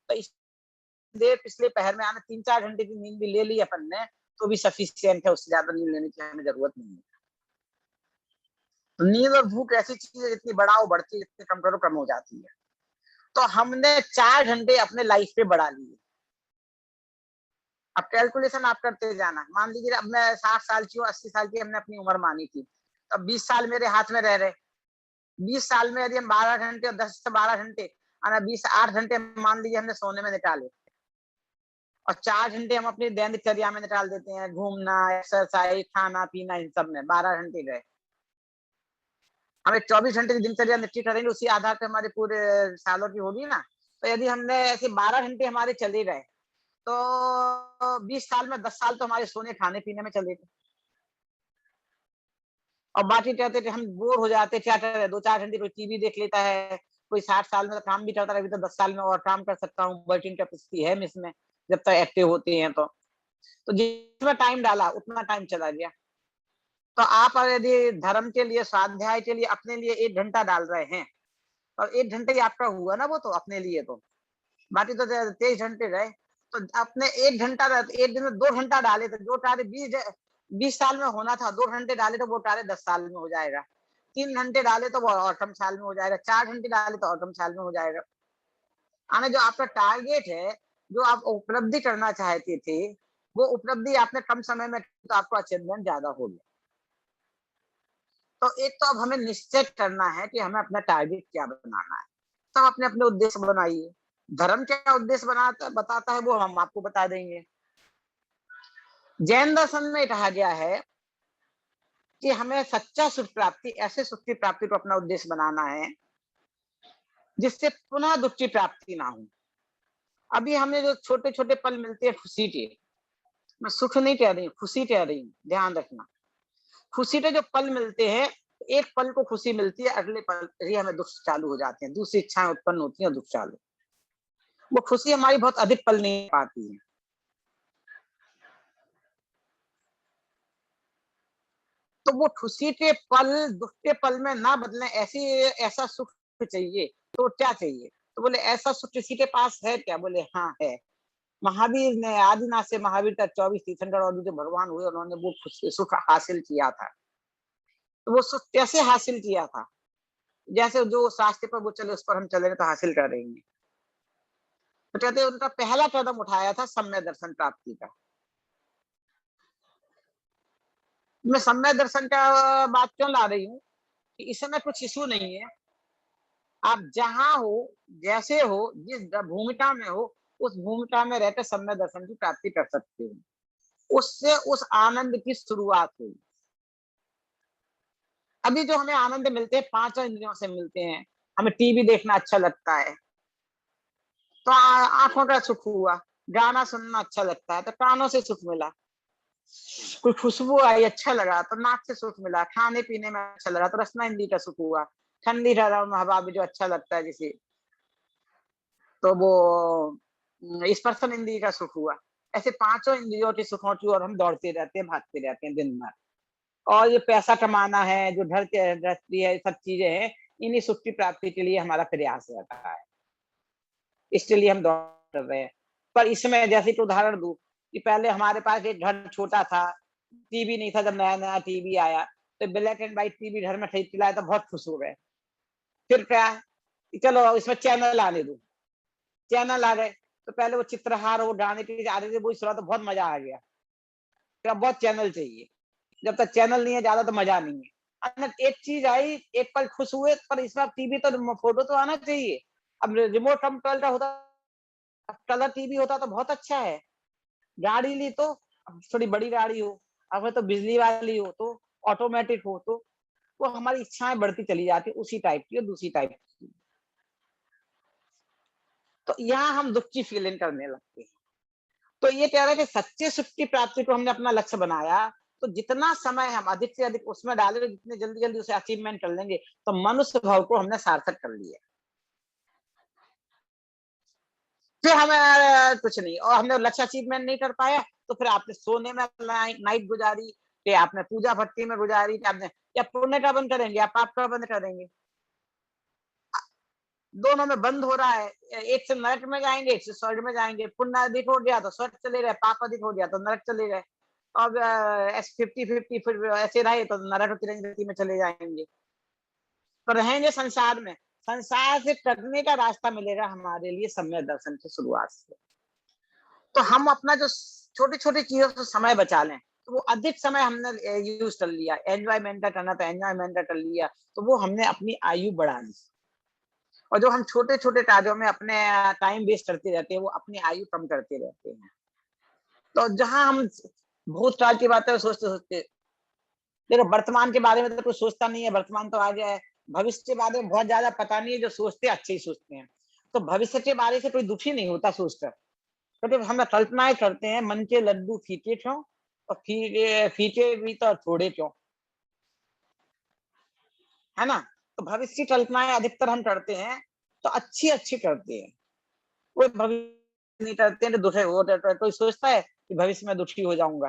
तो इसलिए पिछले पहर में आने 3-4 घंटे की नींद भी ले ली अपन ने, तो भी सफिशियंट है, उससे ज्यादा नींद लेने की हमें जरूरत नहीं है। तो नींद और भूख ऐसी चीज है, जितनी बढ़ाओ बढ़ती है, जितनी कम करो कम हो जाती है। तो हमने 4 घंटे अपने लाइफ पे बढ़ा लिए। अब कैलकुलेशन आप करते जाना, मान लीजिए अब मैं 60 साल की हूँ, 80 साल की हमने अपनी उम्र मानी थी, तो 20 साल मेरे हाथ में रह रहे। 20 साल में यदि हम 12 घंटे और 10 से 12 घंटे 8 घंटे मान लीजिए हमने सोने में निकाले, और 4 घंटे हम अपनी दिनचर्या में निकाल देते हैं, घूमना, एक्सरसाइज, खाना पीना, इन सब में 12 घंटे गए। हमें 24 घंटे की दिनचर्या निश्चित करेंगे, उसी आधार पर हमारे पूरे सालों की होगी ना। तो यदि हमने ऐसे 12 घंटे हमारे चले गए, तो 20 साल में 10 साल तो हमारे सोने खाने पीने में चले गए। और बाकी कहते थे हम बोर हो जाते, क्या करे, 2-4 घंटे कोई टीवी देख लेता है, कोई 60 साल में तो काम भी करता है, अभी तो 10 साल में और काम कर सकता हूँ, वर्किंग कैपेसिटी है इसमें, जब तक एक्टिव होते हैं। तो जितना टाइम डाला उतना टाइम चला गया। तो आप यदि धर्म के लिए, स्वाध्याय के लिए अपने लिए 1 घंटा डाल रहे हैं, और 1 घंटे ही आपका हुआ ना, वो तो अपने लिए, तो बाकी तो 23 घंटे गए। तो अपने 1 घंटा, 1 दिन में 2 घंटा डाले, तो जो कार्य 20 साल में होना था, 2 घंटे डाले तो वो कार्य 10 साल में हो जाएगा। 3 घंटे डाले तो वो और कम साल में हो जाएगा, 4 घंटे डाले तो और कम साल में हो जाएगा। यानी जो आपका टारगेट है, जो आप उपलब्धि करना चाहते थे, वो उपलब्धि आपने कम समय में, तो आपको अचीवमेंट ज्यादा हो गया। तो एक तो अब हमें निश्चय करना है कि हमें अपना टारगेट क्या बनाना है। सब अपने अपने उद्देश्य बनाइए। धर्म क्या उद्देश्य बनाता बताता है वो हम आपको बता देंगे। जैन दर्शन में कहा गया है कि हमें सच्चा सुख प्राप्ति, ऐसे सुख की प्राप्ति को अपना उद्देश्य बनाना है जिससे पुनः दुख की प्राप्ति ना हो। अभी हमें जो छोटे छोटे पल मिलते हैं खुशी के, मैं सुख नहीं कह रही हूँ, खुशी कह रही हूँ, ध्यान रखना। खुशी के जो पल मिलते हैं, एक पल को खुशी मिलती है, अगले पल ही हमें दुख चालू हो जाते हैं, दूसरी इच्छाएं उत्पन्न होती हैं, दुख चालू। वो खुशी हमारी बहुत अधिक पल नहीं पाती है। तो वो खुशी के पल दुख के पल में ना बदले, ऐसा सुख चाहिए। तो क्या चाहिए? तो बोले ऐसा सुख किसी के पास है क्या? बोले हाँ है। महावीर ने, आदिनाथ से महावीर तक 24 तीर्थंकर और जो भगवान हुए, उन्होंने वो सुख हासिल किया था। तो वो सुख कैसे हासिल किया था? जैसे जो रास्ते पर वो चले उस पर हम चलेंगे तो हासिल करेंगे। तो कहते उनका पहला कदम उठाया था सम्यक दर्शन प्राप्ति का। मैं सम्यक दर्शन का बात क्यों ला रही हूँ कि इस समय कुछ इशू नहीं है। आप जहां हो, जैसे हो, जिस भूमिका में हो, उस भूमिका में रहकर सम्यक दर्शन की प्राप्ति कर सकते हो। उससे उस आनंद की शुरुआत हुई। अभी जो हमें आनंद मिलते हैं, पांचों इंद्रियों से मिलते हैं। हमें टीवी देखना अच्छा लगता है तो आंखों का सुख हुआ। गाना सुनना अच्छा लगता है तो कानों से सुख मिला। कोई खुशबू आई, अच्छा लगा तो नाक से सुख मिला। खाने पीने में अच्छा लगा तो रसना इंद्री का सुख हुआ। ठंडी हवा भी जो अच्छा लगता है जिसे, तो वो स्पर्शन इंद्री का सुख हुआ। ऐसे पांचों इंद्रियों के सुखों की ओर हम दौड़ते रहते हैं, भागते रहते हैं दिन भर। और ये पैसा कमाना है, जो घर के गृहस्थी है, सब चीजें हैं, इन्हीं सुख की प्राप्ति के लिए हमारा प्रयास रहता है। इसके लिए हम दौड़ रहे हैं। पर इसमें जैसे कि उदाहरण दूं कि पहले हमारे पास एक घर छोटा था, टीवी नहीं था। जब नया नया टीवी आया तो ब्लैक एंड व्हाइट टीवी घर में खरीद के लाया तो बहुत खुश हो गए। फिर क्या, चलो इसमें चैनल आने दो। चैनल आ गए तो पहले वो चित्रहार, वो गाने की आ रही थी, वो सुना तो बहुत मजा आ गया। फिर अब बहुत चैनल चाहिए। जब तक चैनल नहीं है ज्यादा तो मजा नहीं है। एक चीज आई, एक पल खुश हुए, पर इसमें टीवी तो फोटो तो आना चाहिए। अब रिमोट कंट्रोल का होता, कलर टीवी होता तो बहुत अच्छा है। गाड़ी ली तो अब थोड़ी बड़ी गाड़ी हो, अब तो बिजली वाली हो, तो ऑटोमेटिक हो, तो वो हमारी इच्छाएं बढ़ती चली जाती, उसी टाइप की और दूसरी टाइप की। तो यहाँ हम दुख की फीलिंग करने लगते हैं। तो ये कह रहे हैं कि सच्चे सुख की प्राप्ति को हमने अपना लक्ष्य बनाया, तो जितना समय हम अधिक से अधिक उसमें डालेंगे, जितने जल्दी जल्दी उसे अचीवमेंट कर लेंगे, तो मनुष्य भाव को हमने सार्थक कर लिया। फिर हमें कुछ नहीं, और हमने लक्ष्य अचीवमेंट नहीं कर पाया तो फिर आपने सोने में नाइट गुजारी, कि आपने पूजा भक्ति में गुजारी, कि आपने या पुण्य का बंद करेंगे या पाप का बंद करेंगे। दोनों में बंद हो रहा है। एक से नरक में जाएंगे, एक से स्वर्ग में जाएंगे। पुण्य अधिक हो गया तो स्वर्ग चले गए, पाप अधिक हो गया तो नरक चले गए। अब 50-50 फिर ऐसे रहे तो नरक तिरंगी में चले जाएंगे। तो रहेंगे संसार में, संसार से कटने का रास्ता मिलेगा हमारे लिए सम्यक दर्शन की शुरुआत से। तो हम अपना जो छोटी छोटी चीजों से समय बचा लें, तो वो अधिक समय हमने यूज कर लिया। एंजॉयमेंट का करना तो एंजॉयमेंट का कर लिया, तो वो हमने अपनी आयु बढ़ा ली। और जो हम छोटे छोटे कार्यों में अपने टाइम वेस्ट करते रहते हैं, वो अपनी आयु कम करते रहते हैं। तो जहां हम भूतकाल की बातें सोचते सोचते, देखो वर्तमान के बारे में तो कुछ सोचता नहीं है, वर्तमान तो आ गया है। भविष्य के बारे में बहुत ज्यादा पता नहीं है, जो सोचते अच्छे ही सोचते हैं। तो भविष्य के बारे से कोई दुखी नहीं होता सोचकर, क्योंकि तो हम कल्पनाएं करते हैं, मन के लड्डू फीके क्यों, और फीके भी तो थोड़े क्यों, है ना। तो भविष्य की कल्पनाएं अधिकतर हम करते हैं तो अच्छी अच्छी करते हैं। कोई भविष्य नहीं करते हैं तो दुखी हो, कोई सोचता है कि भविष्य में दुखी हो जाऊंगा,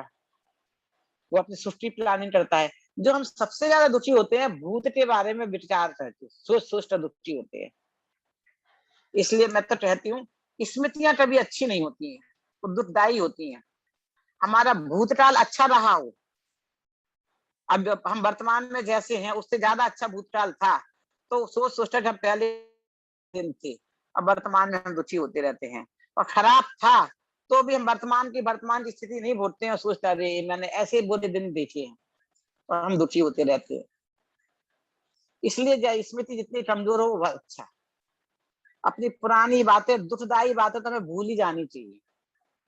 वो अपनी सुष्टि प्लानिंग करता है। जो हम सबसे ज्यादा दुखी होते हैं, भूत के बारे में विचार करके सोच सोच कर दुखी होते हैं। इसलिए मैं तो कहती हूँ, स्मृतियां कभी अच्छी नहीं होती हैं, वो दुखदायी होती हैं। हमारा भूतकाल अच्छा रहा हो, अब हम वर्तमान में जैसे हैं उससे ज्यादा अच्छा भूतकाल था, तो सोच सोच कर हम पहले दिन थे, अब वर्तमान में हम दुखी होते रहते हैं। और खराब था तो भी हम वर्तमान की स्थिति नहीं भूलते हैं और सोचते अरे मैंने ऐसे बुरे दिन देखे हैं, और हम दुखी होते रहते हैं। इसलिए स्मृति जितनी कमजोर हो वो अच्छा। अपनी पुरानी बातें, दुखदायी बातें तो हमें भूल ही जानी चाहिए,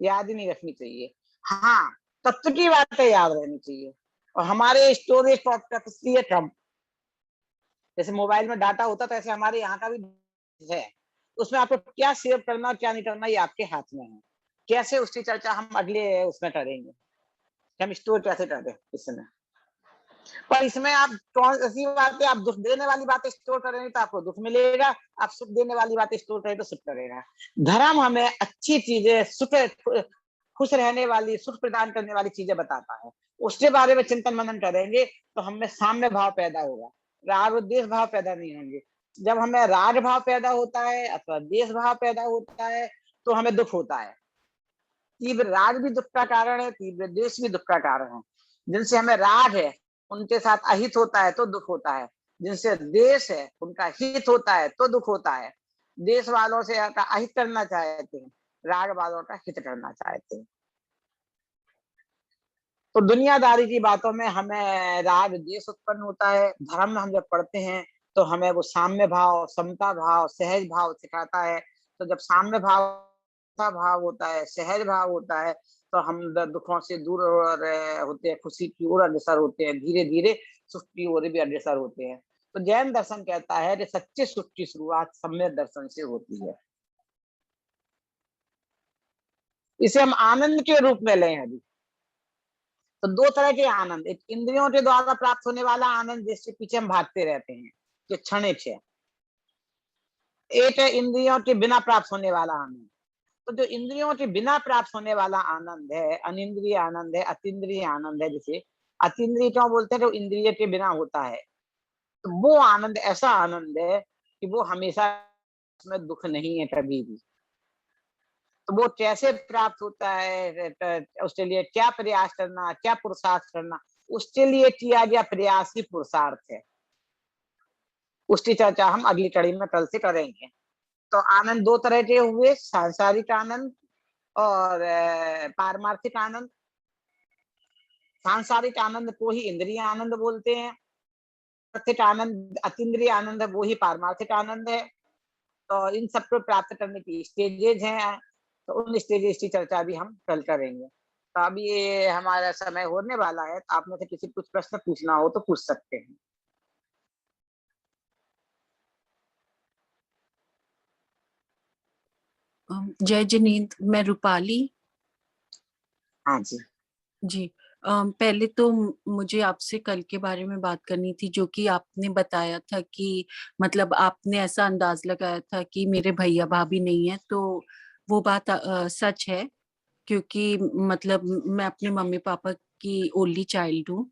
याद ही नहीं रखनी चाहिए। हाँ, तत्व की बातें याद रहनी चाहिए। और हमारे स्टोरेज कैपेसिटी है कम। जैसे मोबाइल में डाटा होता है, तो ऐसे हमारे यहाँ का भी है। उसमें आपको क्या सेव करना और क्या नहीं करना, ये आपके हाथ में है। कैसे उसकी चर्चा हम अगले उसमें करेंगे, कि हम स्टोर कैसे कर दें इस समय। पर इसमें आप ऐसी बात है, आप दुख देने वाली बातें स्टोर करेंगे तो आपको दुख मिलेगा, आप सुख देने वाली बातें स्टोर करेंगे तो सुख करेगा। धर्म हमें अच्छी चीजें, सुख, खुश रहने वाली, सुख प्रदान करने वाली चीजें बताता है। उसके बारे में चिंतन मनन करेंगे तो हमें साम्य भाव पैदा होगा, राग और द्वेष भाव पैदा नहीं होंगे। जब हमें राग भाव पैदा होता है अथवा द्वेष भाव पैदा होता है तो हमें दुख होता है। तीव्र राग भी दुख का कारण है, तीव्र द्वेष भी दुख का कारण है। जिनसे हमें राग है उनके साथ अहित होता है तो दुख होता है, जिनसे द्वेष है उनका हित होता है तो दुख होता है। देश वालों से अहित करना चाहते हैं, राग वालों का हित करना चाहते हैं। तो दुनियादारी की बातों में हमें राग द्वेष उत्पन्न होता है। धर्म में हम जब पढ़ते हैं तो हमें वो साम्य भाव, समता भाव, सहज भाव सिखाता है। तो जब साम्य भाव होता है, सहज भाव होता है, तो हम दुखों से दूर होते हैं, खुशी की ओर अग्रसर होते हैं, धीरे धीरे सुख की ओर भी अग्रसर होते हैं। तो जैन दर्शन कहता है कि सच्चे सुख की शुरुआत सम्यक दर्शन से होती है। इसे हम आनंद के रूप में लें अभी। तो दो तरह के आनंद, एक इंद्रियों के द्वारा प्राप्त होने वाला आनंद जिसके पीछे हम भागते रहते हैं, जो क्षणिक है। एक है इंद्रियों के बिना प्राप्त होने वाला आनंद। तो जो इंद्रियों के बिना प्राप्त होने वाला आनंद है, अनिंद्रिय आनंद है, अतीन्द्रिय आनंद है। जिसे अतीन्द्रिय क्यों बोलते हैं? जो इंद्रिय के बिना होता है। तो वो आनंद ऐसा आनंद है कि वो हमेशा, उसमें दुख नहीं है कभी भी। तो वो कैसे प्राप्त होता है, उसके लिए क्या प्रयास करना, क्या पुरुषार्थ करना, उसके लिए किया गया प्रयास ही पुरुषार्थ है। उसकी चर्चा हम अगली कड़ी में कल से करेंगे। तो आनंद दो तरह के हुए, सांसारिक आनंद और पारमार्थिक आनंद। सांसारिक आनंद को ही इंद्रिय आनंद बोलते हैं। पारमार्थिक आनंद, अतीन्द्रिय आनंद है, वो ही पारमार्थिक आनंद है। तो इन सबको प्राप्त करने की स्टेजेज हैं। तो उन स्टेजेस की चर्चा भी हम कल करेंगे। तो अब ये हमारा समय होने वाला है, तो आप में से किसी कुछ प्रश्न पूछना हो तो पूछ सकते हैं। जय जिनेंद्र, मैं रूपाली। हाँ जी। जी। पहले तो मुझे आपसे कल के बारे में बात करनी थी, जो कि आपने बताया था कि मतलब आपने ऐसा अंदाज लगाया था कि मेरे भैया भाभी नहीं है। तो वो बात सच है, क्योंकि मतलब मैं अपने मम्मी पापा की ओनली चाइल्ड हूँ।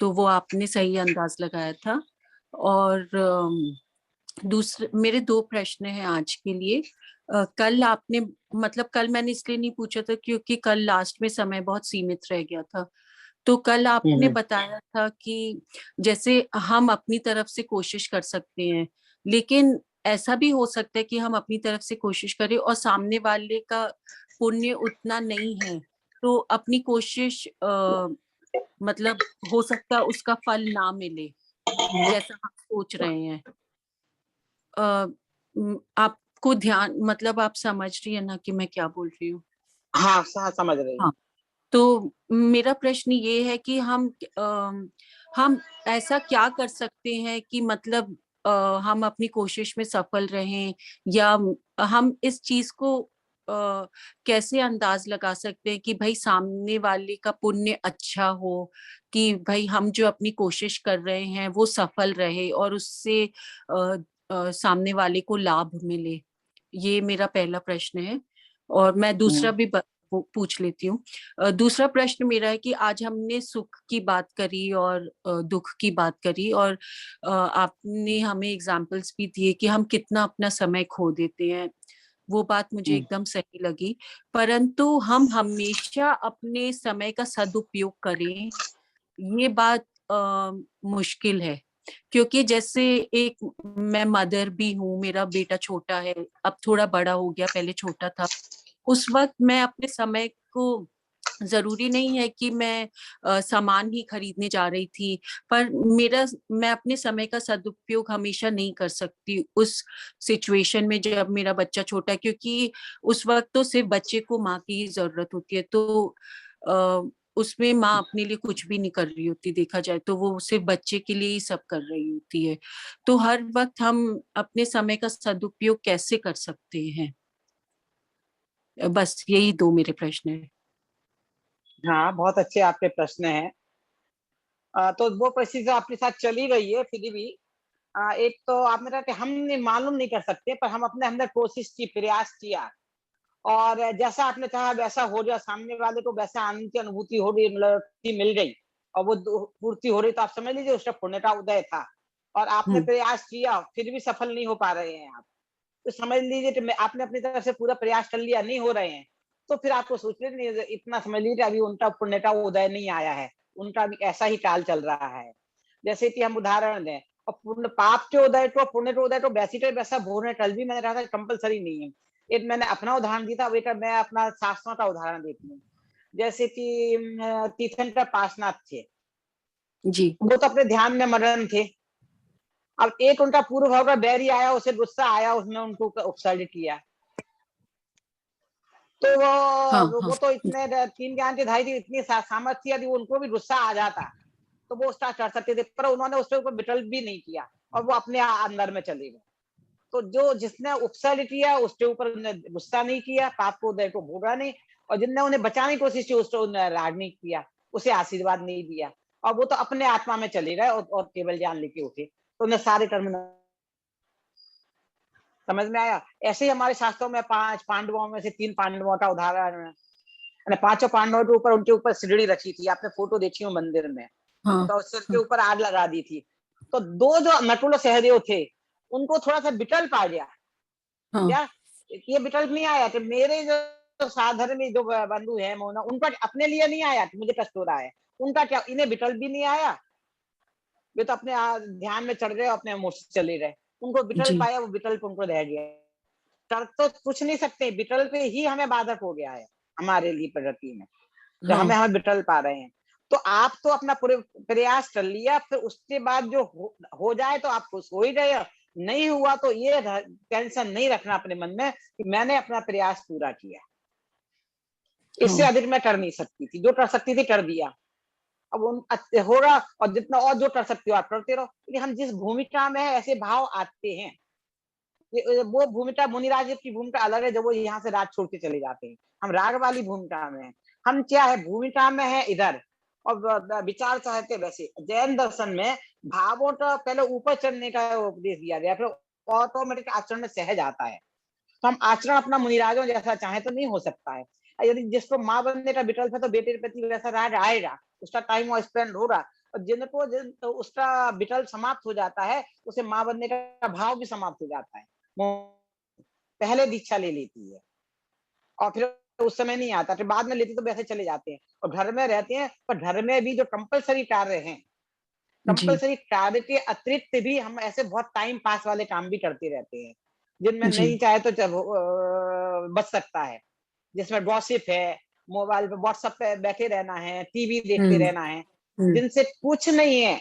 तो वो आपने सही अंदाज लगाया था। और दूसरे मेरे दो प्रश्न हैं आज के लिए। कल आपने मतलब कल मैंने इसलिए नहीं पूछा था क्योंकि कल लास्ट में समय बहुत सीमित रह गया था। तो कल आपने बताया था कि जैसे हम अपनी तरफ से कोशिश कर सकते हैं, लेकिन ऐसा भी हो सकता है कि हम अपनी तरफ से कोशिश करें और सामने वाले का पुण्य उतना नहीं है, तो अपनी कोशिश मतलब हो सकता है उसका फल ना मिले जैसा हम सोच रहे हैं। आपको ध्यान मतलब आप समझ रही है ना कि मैं क्या बोल रही हूँ? हाँ, समझ रही हूँ। हाँ। तो मेरा प्रश्न ये है कि हम ऐसा क्या कर सकते हैं कि मतलब हम अपनी कोशिश में सफल रहें, या हम इस चीज को कैसे अंदाज लगा सकते हैं कि भाई सामने वाले का पुण्य अच्छा हो, कि भाई हम जो अपनी कोशिश कर रहे हैं वो सफल रहे और उससे सामने वाले को लाभ मिले। ये मेरा पहला प्रश्न है। और मैं दूसरा भी पूछ लेती हूँ। दूसरा प्रश्न मेरा है कि आज हमने सुख की बात करी और दुख की बात करी, और आपने हमें एग्जाम्पल्स भी दिए कि हम कितना अपना समय खो देते हैं। वो बात मुझे एकदम सही लगी। परंतु हम हमेशा अपने समय का सदुपयोग करें, ये बात मुश्किल है। क्योंकि जैसे एक मैं मदर भी हूँ, मेरा बेटा छोटा है, अब थोड़ा बड़ा हो गया, पहले छोटा था। उस वक्त मैं अपने समय को जरूरी नहीं है कि मैं सामान ही खरीदने जा रही थी, पर मैं अपने समय का सदुपयोग हमेशा नहीं कर सकती उस सिचुएशन में जब मेरा बच्चा छोटा है, क्योंकि उस वक्त तो सिर्फ बच्चे को माँ की ही जरूरत होती है। तो उसमें माँ अपने लिए कुछ भी नहीं कर रही होती, देखा जाए तो वो सिर्फ बच्चे के लिए ही सब कर रही होती है। तो हर वक्त हम अपने समय का सदुपयोग कैसे कर सकते हैं? बस यही 2 मेरे प्रश्न है। हाँ, बहुत अच्छे आपके प्रश्न हैं। तो वो परिस्थिति आपके साथ चली रही है, फिर भी एक तो आप मेरा कि हम मालूम नहीं कर सकते, पर हम अपने अंदर कोशिश की, प्रयास किया, और जैसा आपने चाहा वैसा हो गया, सामने वाले को वैसा आनंद की अनुभूति हो रही, मतलब की मिल गई, और वो पूर्ति हो रही, तो आप समझ लीजिए उसका पुण्य का उदय था। और आपने हम्म। प्रयास किया, फिर भी सफल नहीं हो पा रहे हैं आप, तो समझ लीजिए कि आपने अपनी तरफ से पूरा प्रयास कर लिया, नहीं हो रहे हैं, तो फिर आपको सोचने नहीं, इतना समझ लीजिए अभी उनका पुण्य का उदय नहीं आया है, उनका भी ऐसा ही काल चल रहा है। जैसे कि हम उदाहरण दें, और पुण्य पाप के उदय को, पुण्य के उदय को वैसी का वैसा भोरने टल भी, मैंने कहा था कंपलसरी नहीं है। एक मैंने अपना उदाहरण दिया था, एक मैं अपना शास्त्रों का उदाहरण देती हूँ। जैसे कि तीर्थंकर पार्श्वनाथ थे, जी। वो तो अपने ध्यान में मगन थे। अब एक उनका पूर्व भाव का बैरी आया, उसे गुस्सा आया, उसने उनको उपसर्जित किया, तो हाँ हाँ। वो तो इतने 3 ज्ञान के धारी थी, इतनी सामर्थ्य, यदि उनको भी गुस्सा आ जाता तो वो उसका कर सकते थे, पर उन्होंने उसके ऊपर विकल्प भी नहीं किया, और वो अपने अंदर में चले गए। तो जो जिसने उपसर्ग किया उसके ऊपर गुस्सा नहीं किया, पाप को उदय को भोगा नहीं, और जिनने उन्हें बचाने की कोशिश की उसको राग नहीं किया, उसे आशीर्वाद नहीं दिया, और वो तो अपने आत्मा में चले गए, और केवल ज्ञान लेके उठे, तो उन्हें सारे कर्म समझ में आया। ऐसे ही हमारे शास्त्रों में 5 पांडवों में से 3 पांडवों का उदाहरण है, 5 पांडवों के ऊपर, उनके ऊपर सिगड़ी रखी थी, आपने फोटो देखी हो मंदिर में, हाँ तो सिर के ऊपर आग लगा दी थी। तो 2 जो नकुल और सहदेव थे, उनको थोड़ा सा विकल्प आ गया, हाँ। क्या ये विकल्प नहीं आया कि मेरे जो साधर्मी जो बंधु है मोना, उनका अपने लिए नहीं आया कि मुझे कष्ट हो रहा है, उनका क्या, इन्हें विकल्प भी नहीं आया, वे तो अपने ध्यान में चढ़ गए, अपने मुंह से चले गए, उनको विकल्प जी। आया, वो विकल्प उनको रह गया। कर तो कुछ नहीं सकते, विकल्प ही हमें बाधक हो गया है हमारे लिए प्रगति में, जो हाँ हम विकल्प आ रहे हैं। तो आप तो अपना पूरे प्रयास कर लिया, फिर उसके बाद जो हो जाए तो आप खुश हो ही गए, नहीं हुआ तो ये टेंशन नहीं रखना अपने मन में कि मैंने अपना प्रयास पूरा किया, इससे हाँ। अधिक मैं कर नहीं सकती थी, जो कर सकती थी कर दिया। अब होगा, और जितना और जो कर सकते हो आप करते रहो, लेकिन हम जिस भूमिका में है ऐसे भाव आते हैं। वो भूमिका मुनिराज की भूमिका अलग है, जब वो यहाँ से राज छोड़ के चले जाते हैं, हम राग वाली भूमिका में हैं। हम क्या है, भूमिका में है इधर, और विचार चाहते वैसे। जैन दर्शन में भावों का पहले ऊपर चढ़ने का उपदेश दिया गया, फिर ऑटोमेटिक आचरण में सहज आता है। तो हम आचरण अपना मुनिराजों जैसा चाहे तो नहीं हो सकता है। यदि जिसको माँ बनने का विकल्प है तो बेटे के प्रति वैसा राग आएगा, उसका टाइम और स्पेंड होगा। और जिनको तो उसका विकल्प समाप्त हो जाता है, उसे माँ बनने का भाव भी समाप्त हो जाता है, वो पहले दीक्षा ले लेती है, और फिर उस समय नहीं आता, फिर बाद में लेती तो वैसे चले जाते हैं, और घर में रहते हैं, पर घर में भी जो कंपलसरी कार्य हैं, जी। कंपलसरी कार्य के अतिरिक्त भी हम ऐसे बहुत टाइम पास वाले काम भी करते रहते हैं, जिनमें जी। नहीं चाहे तो बच सकता है, जिसमें गॉसिप है, मोबाइल पे व्हाट्सएप पे बैठे रहना है, टीवी देखते हम्म। रहना है, हम्म। जिनसे कुछ नहीं है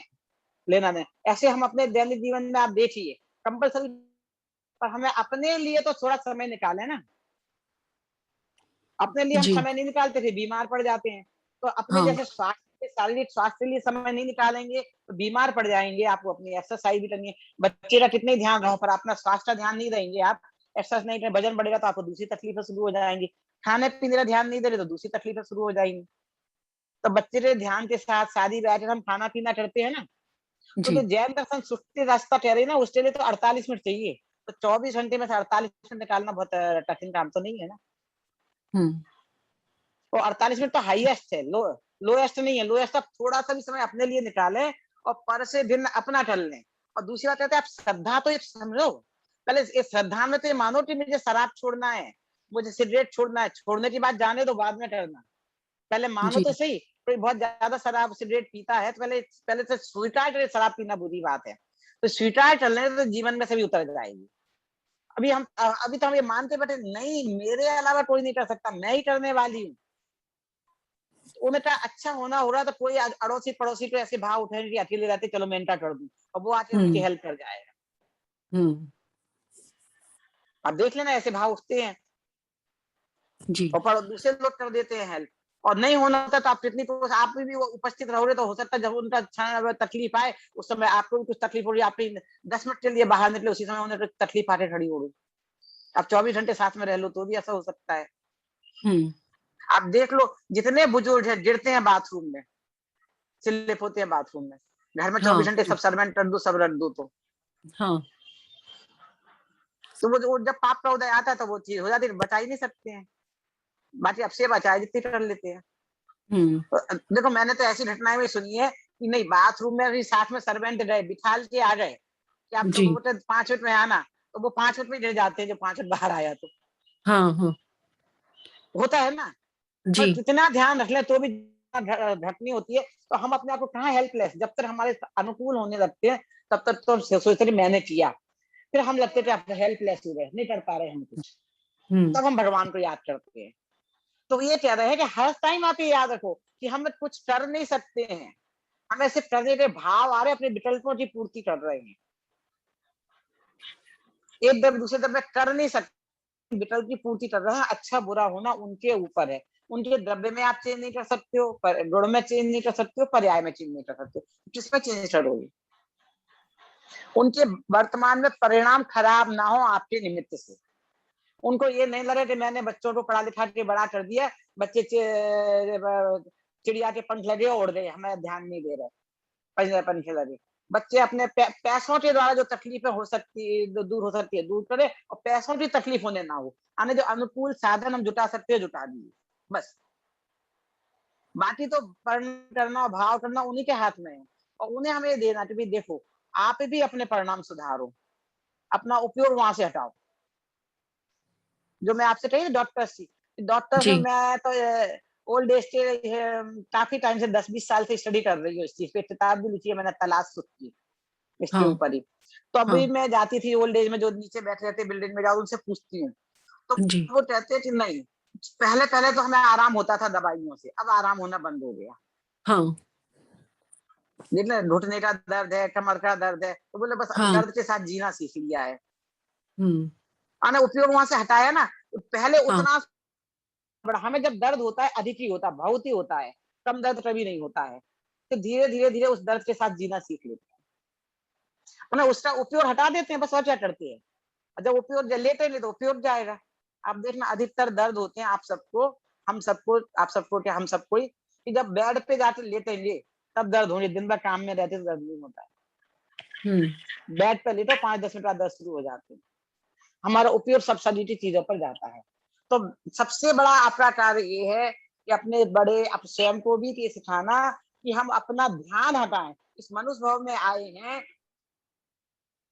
लेना देना। ऐसे हम अपने दैनिक जीवन में आप देखिए, कंपलसरी, पर हमें अपने लिए तो थोड़ा समय निकाले ना, अपने लिए हम जी। समय नहीं निकालते, फिर बीमार पड़ जाते हैं। तो अपने हाँ। जैसे स्वास्थ्य, शारीरिक स्वास्थ्य के लिए समय नहीं निकालेंगे तो बीमार पड़ जाएंगे। आपको अपनी एक्सरसाइज भी करनी है, बच्चे का कितने ध्यान रहो, पर अपना स्वास्थ्य का ध्यान नहीं देंगे आप, एक्सरसाइज नहीं करें, वजन बढ़ेगा तो आपको दूसरी तकलीफें शुरू हो जाएंगी। खाने पीने का ध्यान नहीं दे रहे तो दूसरी तकलीफें शुरू हो जाएंगी। तो बच्चे के ध्यान के साथ शादी ब्याह जब हम खाना पीना करते हैं ना, तो जो जी। जैन दर्शन सुस्ती रास्ता कह रहे हैं ना, उसके लिए तो 48 मिनट चाहिए। तो 24 घंटे में से 48 मिनट निकालना बहुत कठिन काम तो नहीं है ना। हम्म। तो 48 मिनट तो हाईएस्ट है, लोएस्ट नहीं है। लोएस्ट आप थोड़ा सा भी समय अपने लिए निकालें, और पर से भिन्न अपना कर लें। और दूसरी बात कहते हैं, आप श्रद्धा तो ये समझो, पहले इस श्रद्धा में तो ये मानो कि मुझे शराब छोड़ना है, मुझे सिगरेट छोड़ना है, छोड़ने की बात जाने दो, बाद में करना, पहले मानो जी। तो सही। कोई बहुत ज्यादा शराब सिगरेट पीता है तो पहले से स्वीकार करे शराब पीना बुरी बात है, तो स्वीकार कर लें तो जीवन में से भी उतर जाएगी। अभी तो हम ये मानते बैठे नहीं, मेरे अलावा कोई नहीं कर सकता, मैं ही करने वाली हूँ। उन्हें का अच्छा होना हो रहा तो कोई अड़ोसी पड़ोसी पे ऐसे भाव उठे कि अकेले रहते चलो मैं इनका कर दूं, और वो आके उनकी हेल्प कर जाएगा। अब देख लेना ऐसे भाव उठते हैं जी और दूसरे लोग कर देते हैं हेल्प, और नहीं होना होता तो आप कितनी तो आप भी उपस्थित रहोगे तो हो सकता है जब उनका तकलीफ आए उस समय आपको भी कुछ तकलीफ हो रही है, आप 10 मिनट के लिए बाहर निकले उसी समय उन्हें तकलीफ आके खड़ी हो गई, आप 24 घंटे साथ में रह लो तो भी ऐसा हो सकता है। आप देख लो जितने बुजुर्ग हैं गिरते हैं बाथरूम में, स्लिप होते हैं बाथरूम में, घर में 24 घंटे सब सर्वेंट रख दो तो हाँ तो वो जब पाप का उदय आता है तो वो चीज हो जाती है, बचा ही नहीं सकते हैं, बाकी अब से बचाए जितनी कर लेते हैं। तो देखो मैंने तो ऐसी घटनाएं भी सुनी है कि नहीं बाथरूम में भी साथ में सर्वेंट गए बिठा के आ गए कि आप जी 5 मिनट में आना, तो वो 5 मिनट में गिर जाते हैं जो 5 मिनट बाहर आया तो हाँ होता है ना। जी पर कितना ध्यान रख ले तो भी घटनी होती है, तो हम अपने आप को कहाँ हेल्पलेस, जब तक हमारे अनुकूल होने लगते हैं तब तक तो हम सोचते हैं मैंने किया, फिर हम लगते थे अपने हेल्पलेस हो गए, नहीं कर पा रहे हम कुछ, तब हम भगवान को याद करते हैं। तो ये कह रहे हैं कि हर टाइम आप ये याद रखो कि हम कुछ कर नहीं सकते हैं, हमें सिर्फ करने के भाव आ रहे, अपने विकल्पों की पूर्ति कर रहे हैं, एक दम दूसरे दम में कर नहीं सकते, विकल्प की पूर्ति कर रहे हैं। अच्छा बुरा होना उनके ऊपर है, उनके द्रव्य में आप चेंज नहीं कर सकते हो, गुण में चेंज नहीं कर सकते हो, पर्याय में चेंज नहीं कर सकते हो, किसमें चेंज करोगे? उनके वर्तमान में परिणाम खराब ना हो आपके निमित्त से, उनको ये नहीं लगे कि मैंने बच्चों को पढ़ा लिखा के बड़ा कर दिया, बच्चे चिड़िया के पंख लगे उड़ गए, हमें ध्यान नहीं दे रहे, पंखे लगे। बच्चे अपने पैसों के द्वारा जो तकलीफें हो सकती है दूर हो सकती है दूर करे, और पैसों की तकलीफ होने ना हो, आने जो अनुकूल साधन हम जुटा सकते हैं जुटा दिए बस। बाकी तो पढ़ करना भाव करना उन्हीं के हाथ में है, और उन्हें हमें ये देना कि भाई देखो आप भी अपने परिणाम सुधारो, अपना उपयोग वहां से हटाओ। जो मैं आपसे कही डॉक्टर जी में मैं तो ओल्ड एज के काफी टाइम से 10-20 साल से स्टडी कर रही हूँ इस चीज पे, किताब भी लिखी है मैंने तलाश सुख की इसके हाँ ऊपर ही। तो अभी हाँ मैं जाती थी ओल्ड एज में जो नीचे बैठे रहते बिल्डिंग में जाओ उनसे पूछती हूँ, तो जी वो कहते हैं कि नहीं पहले पहले तो हमें आराम होता था दवाइयों से, अब आराम होना बंद हो गया। हाँ देखना घुटने का दर्द है, कमर का दर्द है, तो बोले बस अब हाँ दर्द के साथ जीना सीख लिया है, हम्म आने उपयोग वहां से हटाया ना। तो पहले हाँ उतना बड़ा हमें जब दर्द होता है अधिक ही होता है, बहुत ही होता है, कम दर्द कभी नहीं होता है, तो धीरे धीरे धीरे उस दर्द के साथ जीना सीख लेते हैं, उसका उपयोग हटा देते हैं बस, और क्या करते हैं। जब उपयोग लेते नहीं तो उपयोग जाएगा। आप देखना अधिकतर दर्द होते हैं आप सबको, हम सबको, आप सबको क्या हम सबको ही, कि जब बेड पे जाके लेटेंगे तब दर्द होंगे, दिन भर काम में रहते तो दर्द नहीं होता है। बेड पे लेटो 5-10 मिनट बाद दर्द शुरू हो जाते हैं, हमारा उपयोग सब शरीर की चीजों पर जाता है। तो सबसे बड़ा आपका कार्य ये है कि अपने बड़े आप स्वयं को भी ये सिखाना कि हम अपना ध्यान हटाएं, इस मनुष्य भाव में आए हैं,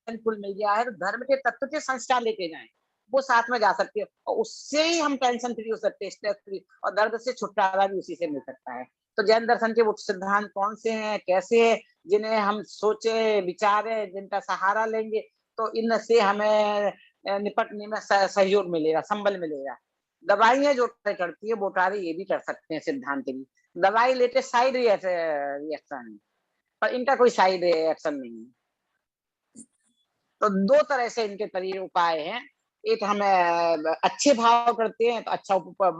कुल मिल गया है तो धर्म के तत्व के संस्कार लेके जाएं, वो साथ में जा सकते हैं, और उससे ही हम टेंशन फ्री हो सकते हैं, स्ट्रेस फ्री, और दर्द से छुटकारा भी उसी से मिल सकता है। तो जैन दर्शन के वो सिद्धांत कौन से हैं, कैसे हैं, जिन्हें हम सोचे विचारे, जिनका सहारा लेंगे तो इनसे हमें निपटने में सहयोग मिलेगा, संबल मिलेगा। दवाइयां जो करती है वो कार्य ये भी कर सकते हैं सिद्धांत भी, दवाई लेते साइड रिएक्शन है, पर इनका कोई साइड रिएक्शन नहीं है। तो 2 तरह से इनके तरीके उपाय हैं, एक हमें अच्छे भाव करते हैं तो अच्छा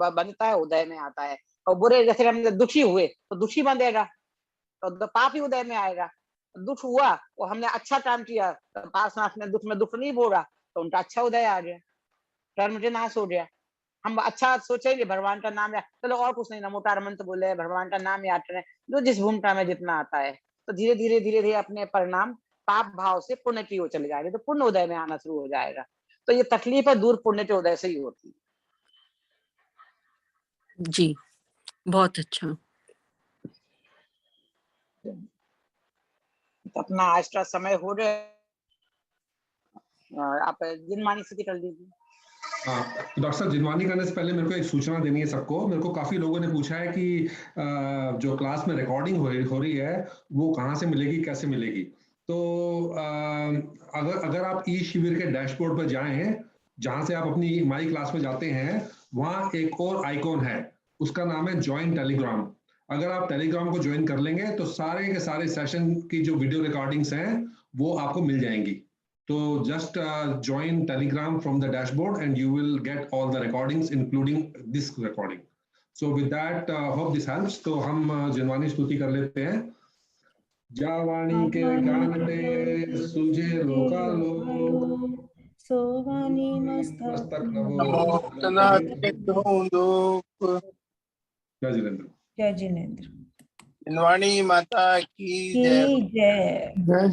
बनता है, उदय में आता है, और बुरे जैसे हम दुखी हुए तो दुखी बंधेगा, तो पाप ही उदय में आएगा। दुख हुआ और हमने अच्छा काम किया तो पार्श्वनाथ ने दुख में दुख नहीं भोगा, तो उनका अच्छा उदय आ गया, कर्म के नाश हो गया। हम अच्छा सोचेंगे भगवान का नाम याद, चलो और कुछ नहीं, नमोकार मंत्र बोले भगवान का नाम याद करें, जो जिस भूमिका में जितना आता है, तो धीरे धीरे धीरे धीरे अपने परिणाम पाप भाव से पुण्य की ओर चले जाएंगे, तो पुण्य उदय में आना शुरू हो जाएगा। तो ये तकलीफ है दूर पुण्य के उदय से ही होती जी बहुत अच्छा। है। तो अपना आज का समय हो गया, आप जिनमानी स्थिति कर लीजिए। हाँ डॉक्टर साहब, जिनवानी करने से पहले मेरे को एक सूचना देनी है सबको। मेरे को काफी लोगों ने पूछा है कि जो क्लास में रिकॉर्डिंग हो रही है वो कहाँ से मिलेगी, कैसे मिलेगी। तो अगर आप ई शिविर के डैशबोर्ड पर जाएं, जहां से आप अपनी माई क्लास में जाते हैं, वहां एक और आइकॉन है, उसका नाम है ज्वाइन टेलीग्राम। अगर आप टेलीग्राम को ज्वाइन कर लेंगे तो सारे के सारे सेशन की जो वीडियो रिकॉर्डिंग्स हैं वो आपको मिल जाएंगी। तो just join Telegram from the dashboard and you will get all the recordings including this recording. So with that hope this helps. तो हम जिनवानी स्तुति कर लेते हैं। जावाणी के ज्ञान ते सुझे लोका लो, सोवानी मस्तक नवो नमोस्तनाते धोंदोप। जय जिनेंद्र। जय जिनेंद्र जिनवाणी माता की जय। की जय। जय